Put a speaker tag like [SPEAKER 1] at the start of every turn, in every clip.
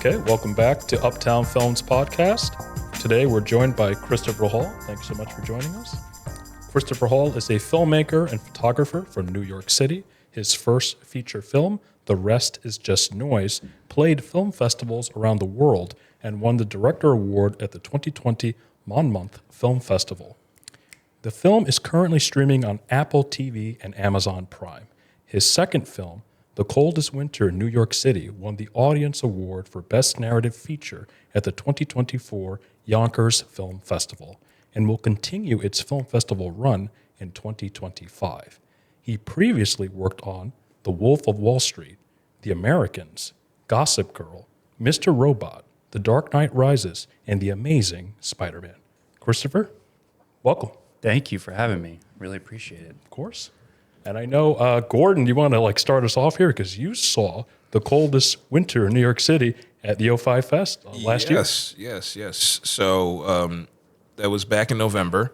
[SPEAKER 1] Okay, welcome back to Uptown Films Podcast. Today we're joined by Christopher Hall. Thanks so much for joining us. Christopher Hall is a filmmaker and photographer from New York City. His first feature film, The Rest Is Just Noise, played film festivals around the world and won the Director Award at the 2020 Monmouth Film Festival. The film is currently streaming on Apple TV and Amazon Prime. His second film, The Coldest Winter in New York City, won the Audience Award for Best Narrative Feature at the 2024 Yonkers Film Festival and will continue its film festival run in 2025. He previously worked on The Wolf of Wall Street, The Americans, Gossip Girl, Mr. Robot, The Dark Knight Rises, and The Amazing Spider-Man. Christopher, welcome.
[SPEAKER 2] Thank you for having me. Really appreciate it.
[SPEAKER 1] Of course. And I know, Gordon, you want to start us off here because you saw The Coldest Winter in New York City at the O5 Fest last year.
[SPEAKER 3] Yes. So that was back in November.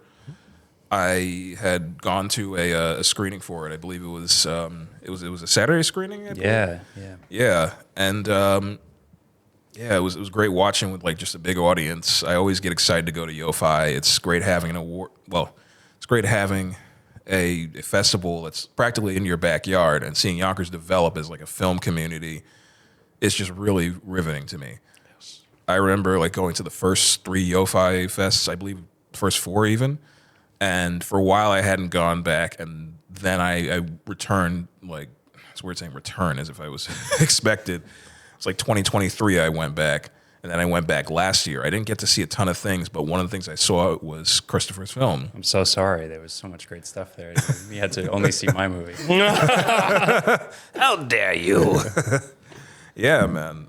[SPEAKER 3] I had gone to a screening for it. I believe it was a Saturday screening.
[SPEAKER 2] Yeah.
[SPEAKER 3] And it was great watching with just a big audience. I always get excited to go to YoFi. It's great having an award. Well, it's great having a festival that's practically in your backyard, and seeing Yonkers develop as a film community is just really riveting to me. Yes. I remember going to the first 3 YoFi fests, I believe first 4 even, and for a while I hadn't gone back, and then I returned. It's weird saying return as if I was expected. It's 2023 I went back, and then I went back last year. I didn't get to see a ton of things, but one of the things I saw was Christopher's film.
[SPEAKER 2] I'm so sorry. There was so much great stuff there. You had to only see my movie.
[SPEAKER 3] How dare you? Yeah, man.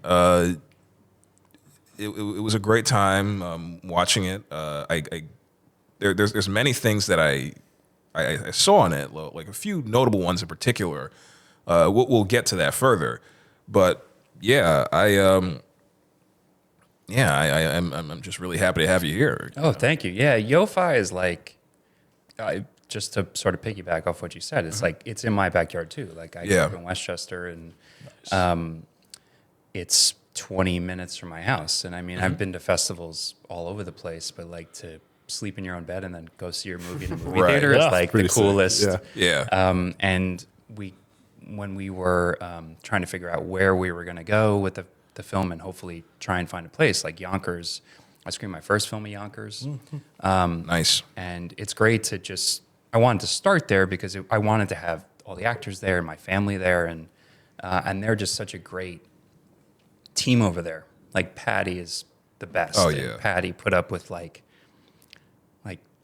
[SPEAKER 3] It was a great time watching it. There's many things that I saw in it, a few notable ones in particular. We'll get to that further, but yeah, I'm just really happy to have you here.
[SPEAKER 2] Oh, thank you. Yeah, YoFi is just to sort of piggyback off what you said, it's it's in my backyard too. I grew up in Westchester, and
[SPEAKER 1] Nice.
[SPEAKER 2] It's 20 minutes from my house. And I mean, I've been to festivals all over the place, but to sleep in your own bed and then go see your movie in a movie
[SPEAKER 3] Right.
[SPEAKER 2] theater
[SPEAKER 1] Yeah,
[SPEAKER 2] is the coolest.
[SPEAKER 1] sick.
[SPEAKER 3] Yeah.
[SPEAKER 2] And when we were trying to figure out where we were going to go with the film and hopefully try and find a place like Yonkers, I screened my first film at Yonkers.
[SPEAKER 3] Nice.
[SPEAKER 2] And it's great to I wanted to start there because I wanted to have all the actors there and my family there. And they're just such a great team over there. Patty is the best.
[SPEAKER 3] Oh,
[SPEAKER 2] And
[SPEAKER 3] yeah.
[SPEAKER 2] Patty put up with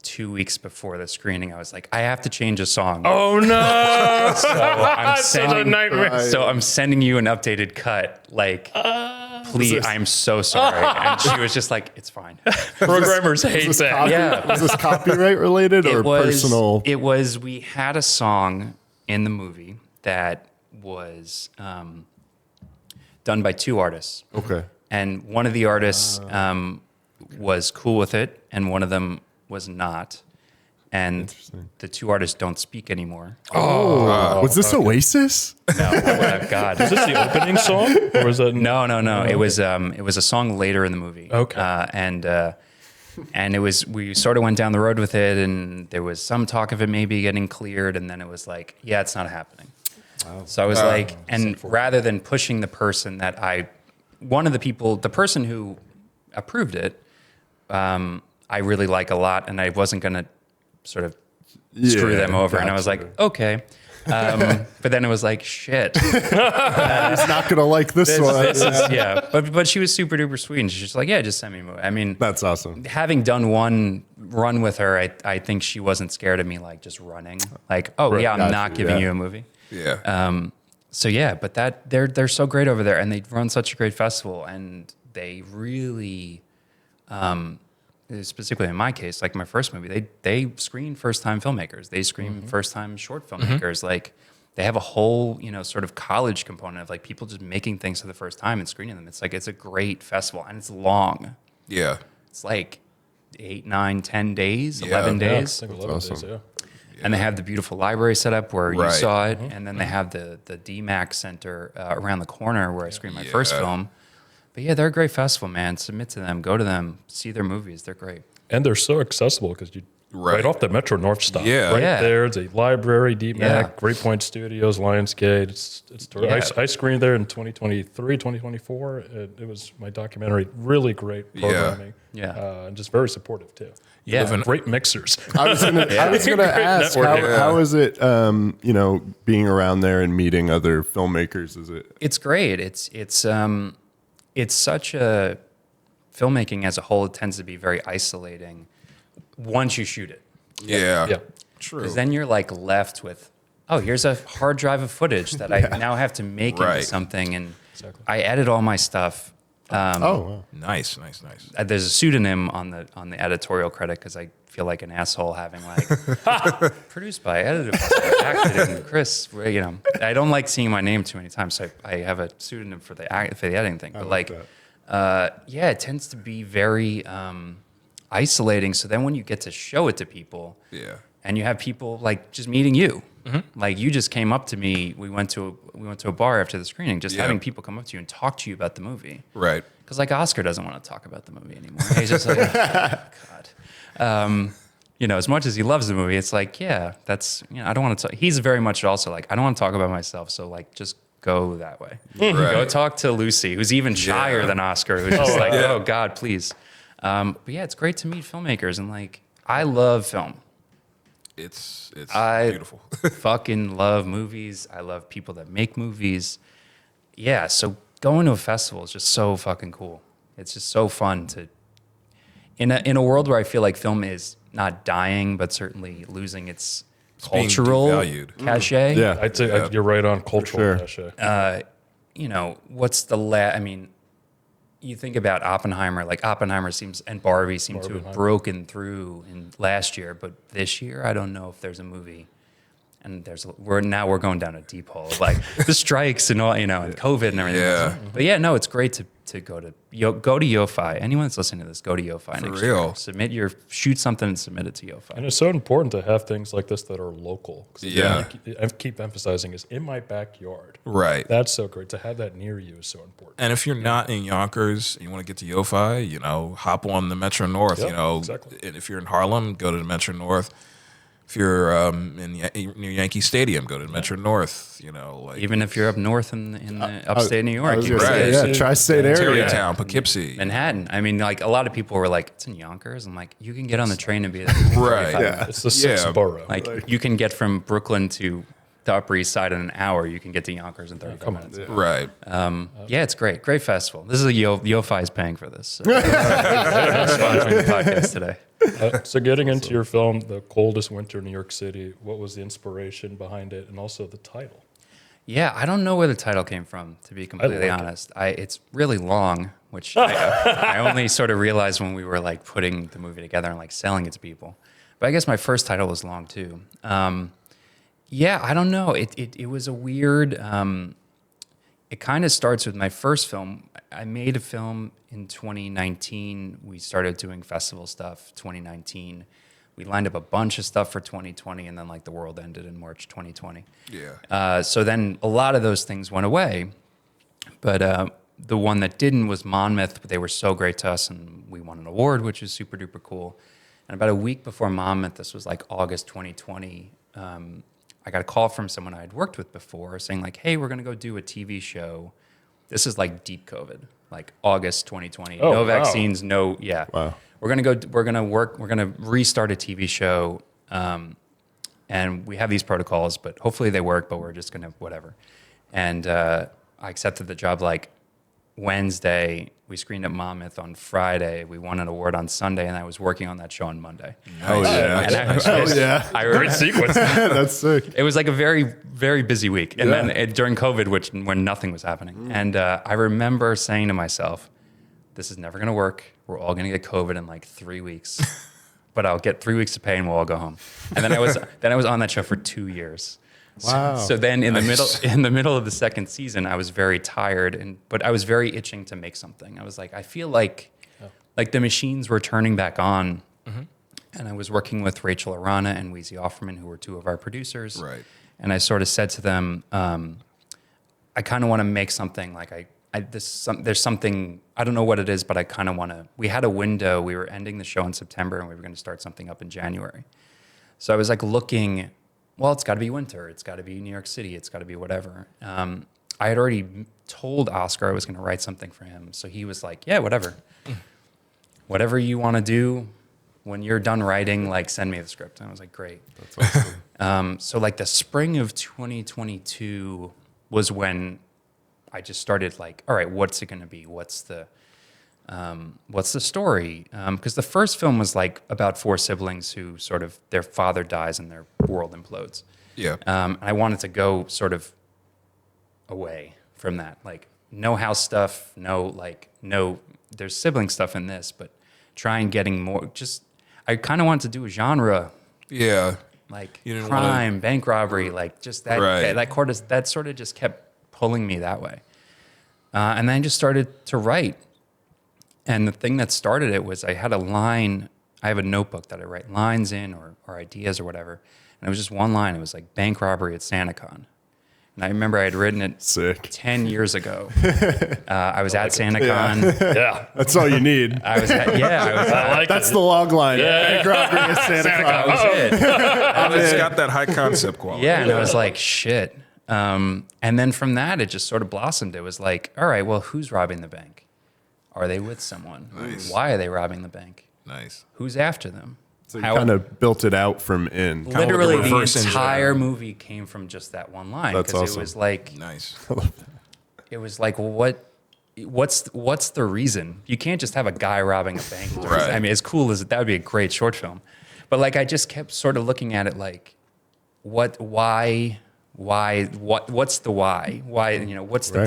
[SPEAKER 2] 2 weeks before the screening, I was like, I have to change a song.
[SPEAKER 1] Oh, no.
[SPEAKER 2] So I'm
[SPEAKER 1] Such a
[SPEAKER 2] sending,
[SPEAKER 1] nightmare.
[SPEAKER 2] so I'm sending you an updated cut. Please, I'm so sorry. And she was just like, it's fine.
[SPEAKER 1] Programmers hate that.
[SPEAKER 2] Yeah.
[SPEAKER 4] Was this copyright related or personal?
[SPEAKER 2] It was, we had a song in the movie that was done by 2 artists.
[SPEAKER 4] Okay.
[SPEAKER 2] And one of the artists was cool with it, and one of them was not. And the 2 artists don't speak anymore.
[SPEAKER 4] Was this Oasis?
[SPEAKER 2] No, oh God.
[SPEAKER 1] Is this the opening song? Or was that?
[SPEAKER 2] No. It was a song later in the movie.
[SPEAKER 1] Okay.
[SPEAKER 2] And it was, we sort of went down the road with it, and there was some talk of it maybe getting cleared, and then it was yeah, it's not happening. Wow. So I was rather than pushing the person that the person who approved it, I really like a lot, and I wasn't going to sort of screw them over. And I was like, okay. But then it was shit.
[SPEAKER 4] He's not going to like this one.
[SPEAKER 2] Yeah. But she was super duper sweet, and she's just yeah, just send me a movie. I mean,
[SPEAKER 4] That's awesome.
[SPEAKER 2] having done one run with her, I think she wasn't scared of me just running. I'm
[SPEAKER 4] Gotcha,
[SPEAKER 2] not giving
[SPEAKER 4] yeah.
[SPEAKER 2] you a movie.
[SPEAKER 3] Yeah.
[SPEAKER 2] So yeah, but they're so great over there, and they run such a great festival, and they really, specifically in my case, my first movie, they screen first time filmmakers, they screen first time short filmmakers, they have a whole sort of college component of people just making things for the first time and screening them. It's it's a great festival, and it's long.
[SPEAKER 3] Yeah.
[SPEAKER 2] It's 8, 9, 10 days,
[SPEAKER 3] Yeah.
[SPEAKER 2] 11
[SPEAKER 1] Yeah, I
[SPEAKER 2] days.
[SPEAKER 1] think 11 days,
[SPEAKER 4] awesome.
[SPEAKER 1] yeah.
[SPEAKER 2] And they have the beautiful library set up where you
[SPEAKER 3] Right.
[SPEAKER 2] saw it, and then they have the DMAX Center around the corner where I screened my first
[SPEAKER 3] Yeah.
[SPEAKER 2] film. But yeah, they're a great festival, man. Submit to them, go to them, see their movies. They're great.
[SPEAKER 1] And they're so accessible because you right off the Metro North stop.
[SPEAKER 3] Yeah.
[SPEAKER 1] Right
[SPEAKER 2] Yeah.
[SPEAKER 1] there. It's a library, DMAC,
[SPEAKER 2] Yeah.
[SPEAKER 1] Great Point Studios, Lionsgate. It's I screened there in 2023, 2024. It was my documentary. Really great programming.
[SPEAKER 2] Yeah.
[SPEAKER 1] And just very supportive too.
[SPEAKER 2] Yeah.
[SPEAKER 3] live in-
[SPEAKER 1] Great mixers.
[SPEAKER 4] I was gonna ask how is it being around there and meeting other filmmakers? Is it
[SPEAKER 2] It's great. It's such a filmmaking as a whole. It tends to be very isolating once you shoot it,
[SPEAKER 3] Yeah.
[SPEAKER 1] Yeah.
[SPEAKER 3] True.
[SPEAKER 2] because then you're like left with, oh, here's a hard drive of footage that I now have to make
[SPEAKER 3] Right.
[SPEAKER 2] into something, and
[SPEAKER 1] Exactly.
[SPEAKER 2] I edit all my stuff.
[SPEAKER 4] wow.
[SPEAKER 3] Nice.
[SPEAKER 2] There's a pseudonym on the editorial credit because I feel like an asshole having like produced by, edited by, acted in Chris. I don't like seeing my name too many times, so I have a pseudonym for the editing thing. But
[SPEAKER 4] like
[SPEAKER 2] it tends to be very isolating. So then when you get to show it to people,
[SPEAKER 3] Yeah.
[SPEAKER 2] and you have people like just meeting you. Like you just came up to me. We went to a bar after the screening. Just
[SPEAKER 3] Yeah.
[SPEAKER 2] having people come up to you and talk to you about the movie.
[SPEAKER 3] Right.
[SPEAKER 2] Because like Oscar doesn't want to talk about the movie anymore. He's just like, God. As much as he loves the movie, it's like, yeah, that's I don't want to talk. He's very much also like, I don't want to talk about myself. So like, just go that way.
[SPEAKER 3] Right.
[SPEAKER 2] Go talk to Lucy, who's even shyer than Oscar, who's just like, oh God, please. But yeah, it's great to meet filmmakers, and like, I love film.
[SPEAKER 3] It's beautiful.
[SPEAKER 2] Fucking love movies. I love people that make movies. Yeah, so going to a festival is just so fucking cool. It's just so fun to in a world where I feel like film is not dying, but certainly losing its
[SPEAKER 3] being
[SPEAKER 2] cultural
[SPEAKER 3] devalued.
[SPEAKER 2] cachet.
[SPEAKER 4] Yeah.
[SPEAKER 1] I'd say you're right on cultural
[SPEAKER 4] sure.
[SPEAKER 1] cachet.
[SPEAKER 2] What's the you think about Oppenheimer, like Oppenheimer and Barbie seem to have broken through in last year, but this year, I don't know if there's a movie. And we're going down a deep hole of like the strikes and all, and COVID and everything.
[SPEAKER 3] Yeah.
[SPEAKER 2] But yeah, no, it's great to go to YoFi. Anyone that's listening to this, go to YoFi next
[SPEAKER 3] real.
[SPEAKER 2] year. Shoot something and submit it to YoFi.
[SPEAKER 1] And it's so important to have things like this that are local. 'Cause
[SPEAKER 3] Yeah.
[SPEAKER 1] I keep emphasizing is in my backyard.
[SPEAKER 3] Right.
[SPEAKER 1] That's so great. To have that near you is so important.
[SPEAKER 3] And if you're not in Yonkers, and you want to get to YoFi, hop on the Metro North.
[SPEAKER 1] Yep, exactly.
[SPEAKER 3] And if you're in Harlem, go to the Metro North. If you're near Yankee Stadium, go to the Metro North.
[SPEAKER 2] Even if you're up north in the upstate New
[SPEAKER 4] I
[SPEAKER 2] York,
[SPEAKER 4] was
[SPEAKER 2] you
[SPEAKER 4] gonna
[SPEAKER 2] can
[SPEAKER 4] say,
[SPEAKER 2] stay
[SPEAKER 4] tri-state area.
[SPEAKER 3] Tarrytown, Poughkeepsie.
[SPEAKER 2] Manhattan. I mean, like a lot of people were like, "It's in Yonkers." I'm like, you can get on the train and be there.
[SPEAKER 3] Right.
[SPEAKER 4] Yeah.
[SPEAKER 1] It's the sixth borough.
[SPEAKER 2] Like you can get from Brooklyn to the Upper East Side in an hour. You can get to Yonkers in 35 minutes.
[SPEAKER 3] Right.
[SPEAKER 2] Yeah, it's great. Great festival. This is YoFi is paying for this. So. Sponsoring the podcast today.
[SPEAKER 1] So getting into your film, The Coldest Winter in New York City, what was the inspiration behind it and also the title?
[SPEAKER 2] Yeah, I don't know where the title came from, to be completely
[SPEAKER 1] like it.
[SPEAKER 2] honest. It's really long, which I only sort of realized when we were like putting the movie together and like selling it to people. But I guess my first title was long too. Yeah, I don't know. It was a weird. It kind of starts with my first film. I made a film in 2019. We started doing festival stuff 2019. We lined up a bunch of stuff for 2020, and then like the world ended in March 2020.
[SPEAKER 3] Yeah.
[SPEAKER 2] So then a lot of those things went away. But the one that didn't was Monmouth. But they were so great to us, and we won an award, which is super duper cool. And about a week before Monmouth, this was like August 2020, I got a call from someone I had worked with before saying like, hey, we're going to go do a TV show. This is like deep COVID, like August 2020.
[SPEAKER 1] Oh,
[SPEAKER 2] no
[SPEAKER 1] wow.
[SPEAKER 2] vaccines, no, yeah.
[SPEAKER 4] Wow.
[SPEAKER 2] We're going to restart a TV show. And we have these protocols, but hopefully they work, but we're just going to whatever. And I accepted the job like Wednesday. We screened at Monmouth on Friday. We won an award on Sunday, and I was working on that show on Monday.
[SPEAKER 4] Oh yeah.
[SPEAKER 1] Great sequence.
[SPEAKER 4] That's sick.
[SPEAKER 2] It was like a very, very busy week. And then during COVID, when nothing was happening. And I remember saying to myself, this is never going to work. We're all going to get COVID in like 3 weeks. But I'll get 3 weeks of pay and we'll all go home. And then I was on that show for 2 years.
[SPEAKER 4] Wow.
[SPEAKER 2] So then in the middle of the second season, I was very tired, but I was very itching to make something. I was like, I feel like the machines were turning back on. And I was working with Rachel Arana and Weezy Offerman, who were two of our producers.
[SPEAKER 3] Right.
[SPEAKER 2] And I sort of said to them, I kind of want to make something like there's something, I don't know what it is, but I kind of want to, we had a window, we were ending the show in September and we were going to start something up in January. So I was like looking, well, it's got to be winter. It's got to be New York City. It's got to be whatever. I had already told Oscar I was going to write something for him. So he was like, yeah, whatever. Whatever you want to do, when you're done writing, like send me the script. And I was like, great.
[SPEAKER 4] That's awesome.
[SPEAKER 2] So like the spring of 2022 was when I just started like, all right, what's it going to be? What's the story? Because the first film was like about 4 siblings who sort of, their father dies and their world implodes.
[SPEAKER 3] Yeah.
[SPEAKER 2] I wanted to go sort of away from that. Like no house stuff, no, there's sibling stuff in this, but try and getting more, I kind of wanted to do a genre.
[SPEAKER 3] Yeah.
[SPEAKER 2] Like crime, bank robbery, like just that,
[SPEAKER 3] Right.
[SPEAKER 2] that sort of just kept pulling me that way. And then I just started to write. And the thing that started it was I had a line, I have a notebook that I write lines in or ideas or whatever. And it was just one line. It was like bank robbery at SantaCon. And I remember I had written it
[SPEAKER 4] Sick.
[SPEAKER 2] 10 years ago. I was at SantaCon.
[SPEAKER 1] Yeah.
[SPEAKER 4] That's all you need.
[SPEAKER 1] That's
[SPEAKER 4] the log line. Bank robbery at Santa
[SPEAKER 2] That
[SPEAKER 4] Claus.
[SPEAKER 2] was it.
[SPEAKER 3] It's got that high concept quality.
[SPEAKER 2] Yeah, and I was like, shit. And then from that, it just sort of blossomed. It was like, all right, well, who's robbing the bank? Are they with someone?
[SPEAKER 3] Nice.
[SPEAKER 2] Why are they robbing the bank?
[SPEAKER 3] Nice.
[SPEAKER 2] Who's after them?
[SPEAKER 4] So you kind of built it out from in.
[SPEAKER 2] Literally, the
[SPEAKER 3] reverse
[SPEAKER 2] entire
[SPEAKER 3] engineering.
[SPEAKER 2] movie came from just that one line.
[SPEAKER 4] That's
[SPEAKER 2] Because
[SPEAKER 4] awesome.
[SPEAKER 2] it was like,
[SPEAKER 3] Nice.
[SPEAKER 2] well, what's the reason? You can't just have a guy robbing a bank.
[SPEAKER 3] Right.
[SPEAKER 2] I mean, as cool as that would be a great short film. But like, I just kept sort of looking at it like, what's the why? Why, what's the
[SPEAKER 4] Right.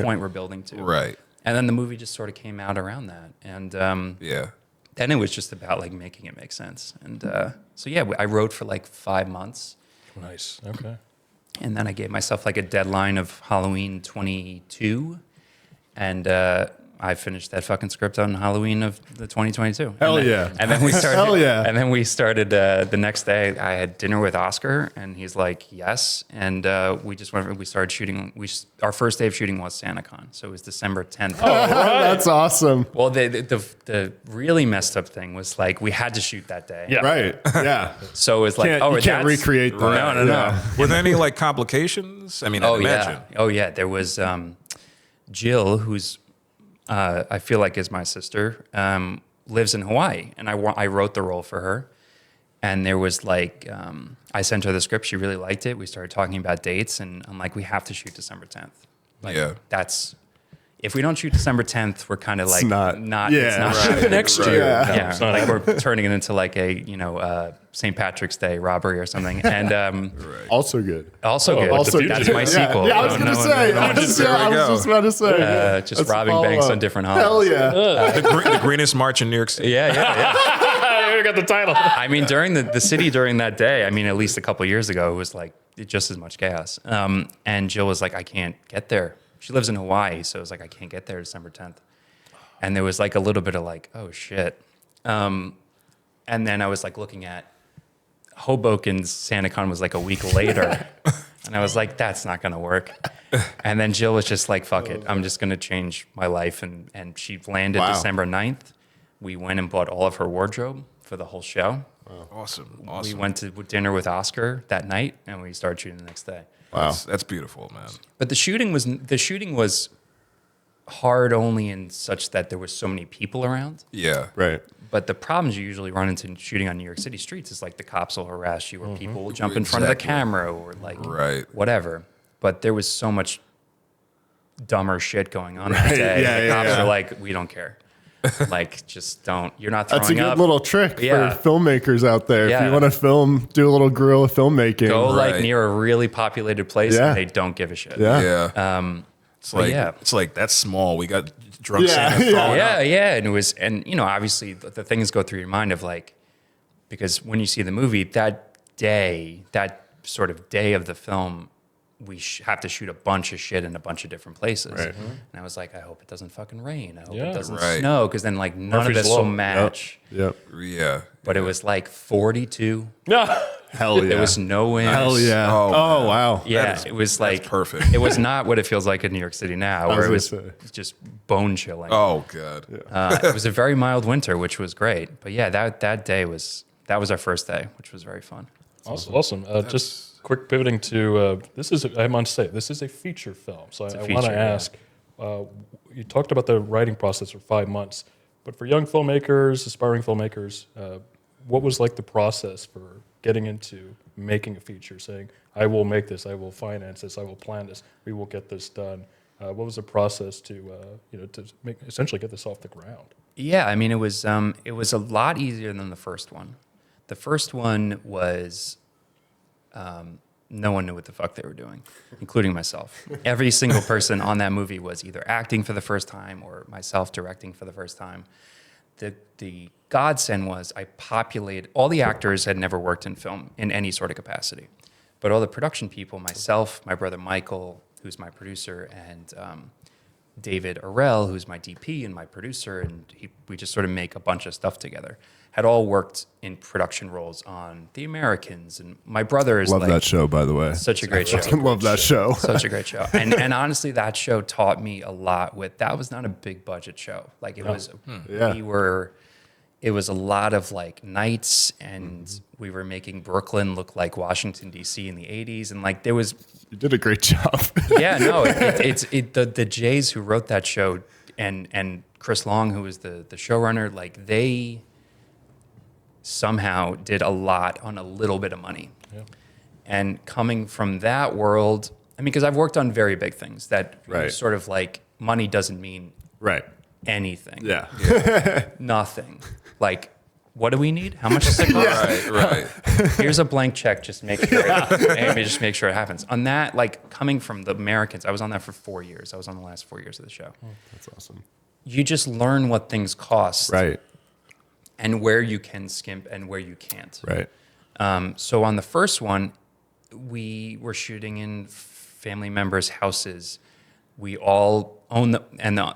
[SPEAKER 2] point we're building to?
[SPEAKER 3] Right.
[SPEAKER 2] And then the movie just sort of came out around that. And
[SPEAKER 3] Yeah.
[SPEAKER 2] then it was just about like making it make sense. And so yeah, I wrote for like 5 months.
[SPEAKER 1] Nice. Okay.
[SPEAKER 2] And then I gave myself like a deadline of Halloween 22. And I finished that fucking script on Halloween of the 2022.
[SPEAKER 4] Hell
[SPEAKER 2] and then,
[SPEAKER 4] yeah.
[SPEAKER 2] And then we started.
[SPEAKER 4] Hell yeah.
[SPEAKER 2] And then we started the next day. I had dinner with Oscar, and he's like, "Yes." And we just went. We started shooting. Our first day of shooting was SantaCon, so it was December 10th.
[SPEAKER 4] That's awesome.
[SPEAKER 2] Well, the really messed up thing was like we had to shoot that day.
[SPEAKER 1] Yeah.
[SPEAKER 4] Right. Yeah.
[SPEAKER 2] So it's like,
[SPEAKER 4] You can't
[SPEAKER 2] that's-
[SPEAKER 4] recreate that.
[SPEAKER 2] No.
[SPEAKER 4] Yeah.
[SPEAKER 3] Were there any like complications? I mean, I imagine.
[SPEAKER 2] Yeah. There was Jill, who's I feel like is my sister, lives in Hawaii, and I wrote the role for her. And there was like, I sent her the script. She really liked it. We started talking about dates, and I'm like, we have to shoot December 10th. Like,
[SPEAKER 3] Yeah.
[SPEAKER 2] if we don't shoot December 10th, we're kind of like
[SPEAKER 4] not-
[SPEAKER 2] it's
[SPEAKER 4] yeah.
[SPEAKER 2] not
[SPEAKER 4] Right.
[SPEAKER 2] happening.
[SPEAKER 1] Next
[SPEAKER 3] Right.
[SPEAKER 1] year.
[SPEAKER 4] Yeah.
[SPEAKER 2] Yeah,
[SPEAKER 1] It's not
[SPEAKER 2] like we're turning it into like a St. Patrick's Day robbery or something. And
[SPEAKER 4] Also good.
[SPEAKER 2] also good.
[SPEAKER 1] also
[SPEAKER 2] That's
[SPEAKER 1] good.
[SPEAKER 2] my sequel.
[SPEAKER 4] Yeah, I was
[SPEAKER 2] No,
[SPEAKER 4] going to
[SPEAKER 2] no,
[SPEAKER 4] say.
[SPEAKER 2] no,
[SPEAKER 4] I was
[SPEAKER 3] There we go.
[SPEAKER 4] just about to say.
[SPEAKER 2] just
[SPEAKER 4] That's
[SPEAKER 2] robbing
[SPEAKER 4] the
[SPEAKER 2] banks
[SPEAKER 4] follow-up.
[SPEAKER 2] on different
[SPEAKER 4] Hell
[SPEAKER 2] holidays.
[SPEAKER 4] yeah.
[SPEAKER 3] The greenest march in New York City.
[SPEAKER 2] Yeah.
[SPEAKER 1] I got the title.
[SPEAKER 2] I mean, during the city during that day, I mean, at least a couple of years ago, it was like just as much chaos. And Jill was like, I can't get there. She lives in Hawaii, so it was like, I can't get there December 10th. And there was like a little bit of like, oh shit. And then I was like looking at Hoboken's SantaCon was like a week later. And I was like, that's not going to work. And then Jill was just like, fuck it. I'm just going to change my life. And she landed
[SPEAKER 4] Wow.
[SPEAKER 2] December 9th. We went and bought all of her wardrobe for the whole show.
[SPEAKER 3] Awesome.
[SPEAKER 2] We went to dinner with Oscar that night, and we started shooting the next day.
[SPEAKER 4] Wow.
[SPEAKER 3] That's beautiful, man.
[SPEAKER 2] But the shooting was hard only in such that there was so many people around.
[SPEAKER 3] Yeah.
[SPEAKER 4] Right.
[SPEAKER 2] But the problems you usually run into in shooting on New York City streets is like the cops will harass you, or people will jump in front of the
[SPEAKER 3] Exactly.
[SPEAKER 2] camera, or like
[SPEAKER 3] Right.
[SPEAKER 2] whatever. But there was so much dumber shit going on that day.
[SPEAKER 4] Yeah,
[SPEAKER 2] the
[SPEAKER 4] yeah,
[SPEAKER 2] cops
[SPEAKER 4] yeah.
[SPEAKER 2] are like, we don't care. Like, just don't. You're not throwing
[SPEAKER 4] That's a good
[SPEAKER 2] up.
[SPEAKER 4] little trick
[SPEAKER 2] Yeah.
[SPEAKER 4] for filmmakers out there. If
[SPEAKER 2] Yeah.
[SPEAKER 4] you want to do a little guerrilla filmmaking.
[SPEAKER 2] Go like
[SPEAKER 3] Right.
[SPEAKER 2] near a really populated place,
[SPEAKER 4] Yeah.
[SPEAKER 2] and they don't give a shit.
[SPEAKER 4] Yeah.
[SPEAKER 3] Yeah. It's
[SPEAKER 2] but
[SPEAKER 3] like
[SPEAKER 2] yeah.
[SPEAKER 3] it's like that's small. We got drunk
[SPEAKER 4] Yeah,
[SPEAKER 3] Santa
[SPEAKER 4] yeah.
[SPEAKER 3] throwing up.
[SPEAKER 2] Yeah, and it was, and you know, obviously the things go through your mind of like, because when you see the movie that day, that sort of day of the film, we have to shoot a bunch of shit in a bunch of different places.
[SPEAKER 4] Right.
[SPEAKER 2] And I was like, I hope it doesn't fucking rain. I hope
[SPEAKER 1] Yeah.
[SPEAKER 2] it doesn't
[SPEAKER 3] Right.
[SPEAKER 2] snow, because then like none
[SPEAKER 1] Murphy's
[SPEAKER 2] of this
[SPEAKER 1] Law.
[SPEAKER 2] will match.
[SPEAKER 4] Yep.
[SPEAKER 3] Yeah.
[SPEAKER 2] But it was like 42.
[SPEAKER 1] No.
[SPEAKER 4] Hell yeah.
[SPEAKER 2] There was no wind.
[SPEAKER 4] Hell yeah. Oh wow.
[SPEAKER 2] Yeah, it was like
[SPEAKER 3] perfect.
[SPEAKER 2] It was not what it feels like in New York City now, where it was just bone chilling.
[SPEAKER 3] Oh god.
[SPEAKER 2] It was a very mild winter, which was great. But yeah, that day was our first day, which was very fun.
[SPEAKER 1] Awesome. Just quick pivoting to this is I must say this is a feature film, so I want to ask. You talked about the writing process for 5 months, but for young filmmakers, aspiring filmmakers, what was like the process for getting into making a feature? Saying, "I will make this. I will finance this. I will plan this. We will get this done." What was the process to essentially get this off the ground?
[SPEAKER 2] Yeah, I mean, it was a lot easier than the first one. The first one was no one knew what the fuck they were doing, including myself. Every single person on that movie was either acting for the first time or myself directing for the first time. The godsend was all the actors had never worked in film in any sort of capacity, but all the production people, myself, my brother Michael, who's my producer, and David Arell, who's my DP and my producer, and we just sort of make a bunch of stuff together, had all worked in production roles on The Americans. And my brother is
[SPEAKER 4] love that show, by the way.
[SPEAKER 2] Such a great show.
[SPEAKER 4] Love that show.
[SPEAKER 2] Such a great show. And honestly, that show taught me a lot that was not a big budget show. Like it was, it was a lot of like nights, and we were making Brooklyn look like Washington, D.C. in the 80s. And like there was...
[SPEAKER 4] You did a great job.
[SPEAKER 2] Yeah, no, the Jays who wrote that show and Chris Long, who was the showrunner, like they somehow did a lot on a little bit of money. Yeah. And coming from that world, I mean, because I've worked on very big things that sort of like money doesn't mean anything.
[SPEAKER 4] Yeah.
[SPEAKER 2] Nothing. Like, what do we need? How much does it cost?
[SPEAKER 3] Right.
[SPEAKER 2] Here's a blank check. Just make sure it happens. On that, like coming from The Americans, I was on that for 4 years. I was on the last 4 years of the show.
[SPEAKER 4] Oh, that's awesome.
[SPEAKER 2] You just learn what things cost.
[SPEAKER 4] Right.
[SPEAKER 2] And where you can skimp and where you can't.
[SPEAKER 4] Right.
[SPEAKER 2] So on the first one, we were shooting in family members' houses. We all own the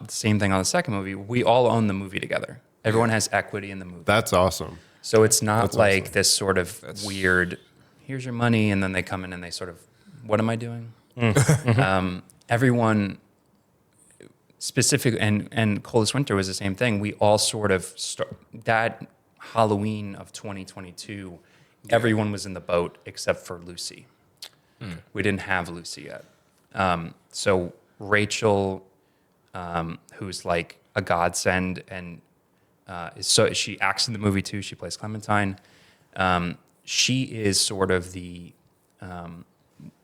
[SPEAKER 2] same thing on the second movie. We all own the movie together. Everyone has equity in the movie.
[SPEAKER 4] That's awesome.
[SPEAKER 2] So it's not this sort of weird, here's your money, and then they come in and they sort of, what am I doing? Everyone, specific, and Coldest Winter was the same thing. We all sort of, that Halloween of 2022, everyone was in the boat except for Lucy. We didn't have Lucy yet. So Rachel, who's like a godsend, and so she acts in the movie too. She plays Clementine. She is sort of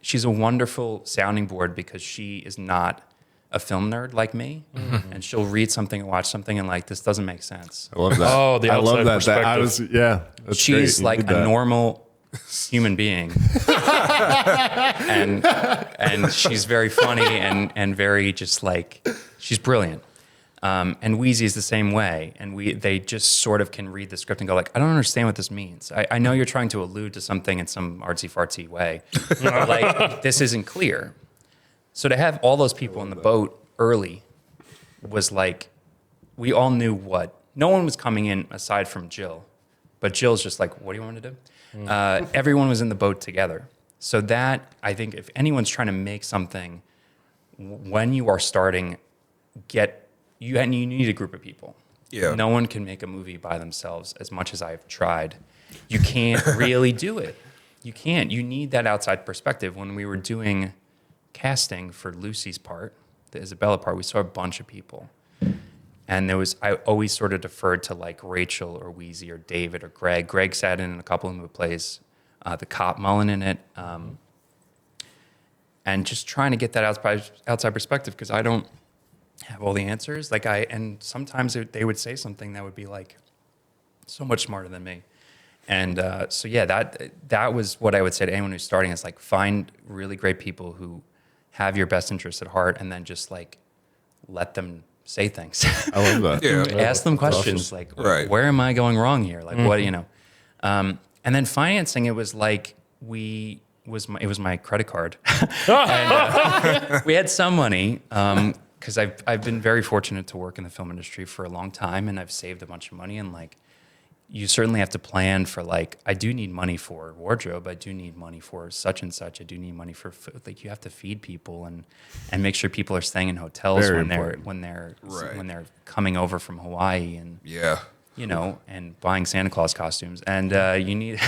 [SPEAKER 2] she's a wonderful sounding board because she is not a film nerd like me, and she'll read something and watch something and like, this doesn't make sense.
[SPEAKER 4] I love that.
[SPEAKER 1] Oh, the outside
[SPEAKER 4] I love that.
[SPEAKER 1] perspective.
[SPEAKER 4] That's
[SPEAKER 2] she's
[SPEAKER 4] great.
[SPEAKER 2] like a normal human being, and she's very funny and very just like, she's brilliant. And Wheezy is the same way, and they just sort of can read the script and go like, I don't understand what this means. I know you're trying to allude to something in some artsy-fartsy way, but like, this isn't clear. So to have all those people in the boat early was like, we all knew no one was coming in aside from Jill, but Jill's just like, what do you want to do? Everyone was in the boat together. So that, I think if anyone's trying to make something, when you are starting, you need a group of people.
[SPEAKER 3] Yeah.
[SPEAKER 2] No one can make a movie by themselves as much as I've tried. You can't really do it. You can't. You need that outside perspective. When we were doing casting for Lucy's part, the Isabella part, we saw a bunch of people. And I always sort of deferred to like Rachel or Wheezy or David or Greg. Greg sat in a couple of them who plays the cop Mullen in it. And just trying to get that outside perspective, because I don't have all the answers. And sometimes they would say something that would be like so much smarter than me. And so yeah, that was what I would say to anyone who's starting, is like, find really great people who have your best interests at heart, and then just like let them say things.
[SPEAKER 4] I love that.
[SPEAKER 3] Yeah.
[SPEAKER 2] Ask them questions like, where am I going wrong here? Like, what, and then financing, it was like, it was my credit card. And, we had some money, because I've been very fortunate to work in the film industry for a long time, and I've saved a bunch of money, and like, you certainly have to plan for like, I do need money for wardrobe. I do need money for such and such. I do need money for food. Like you have to feed people and make sure people are staying in hotels
[SPEAKER 4] Very
[SPEAKER 2] when they're coming over from Hawaii and you know, and buying Santa Claus costumes. And you need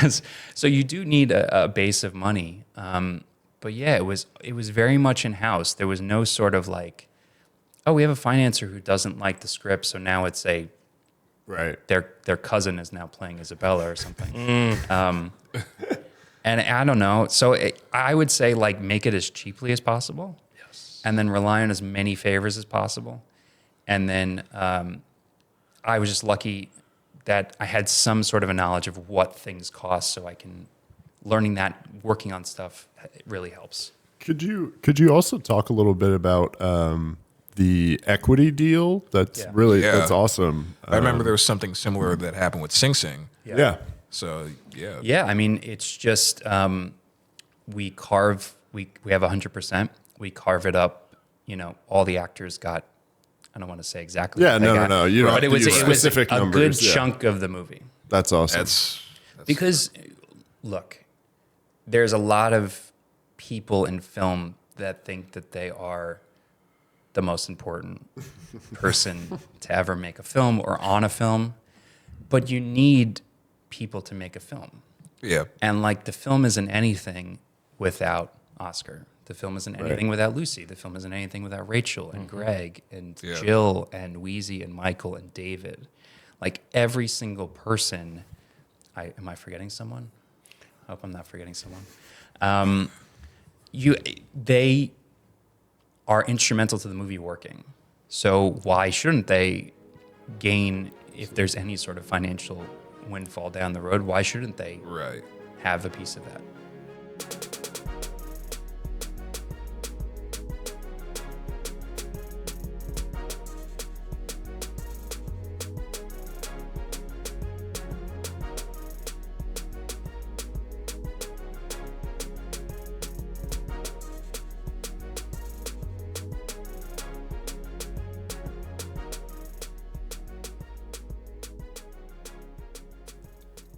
[SPEAKER 2] so you do need a base of money. But yeah, it was very much in house. There was no sort of like, oh, we have a financer who doesn't like the script, so now it's their cousin is now playing Isabella or something. And I don't know. So I would say like make it as cheaply as possible. Yes. And then rely on as many favors as possible. And then I was just lucky that I had some sort of a knowledge of what things cost, so I can learning that working on stuff it really helps.
[SPEAKER 4] Could you also talk a little bit about the equity deal? That's that's awesome.
[SPEAKER 3] I remember there was something similar that happened with Sing Sing.
[SPEAKER 4] Yeah.
[SPEAKER 3] So yeah.
[SPEAKER 2] Yeah, I mean it's just we have 100%. We carve it up. You know, all the actors got. I don't want to say exactly.
[SPEAKER 4] Yeah, no. You don't.
[SPEAKER 2] But it was
[SPEAKER 4] specific
[SPEAKER 2] a
[SPEAKER 4] numbers,
[SPEAKER 2] good chunk of the movie.
[SPEAKER 4] That's awesome.
[SPEAKER 3] That's
[SPEAKER 2] because look, there's a lot of people in film that think that they are the most important person to ever make a film or on a film, but you need people to make a film.
[SPEAKER 3] Yeah.
[SPEAKER 2] And like the film isn't anything without Oscar. The film isn't anything without Lucy. The film isn't anything without Rachel and Greg and Jill and Wheezy and Michael and David. Like every single person. Am I forgetting someone? I hope I'm not forgetting someone. They are instrumental to the movie working. So why shouldn't they gain, if there's any sort of financial windfall down the road, why shouldn't they have a piece of that?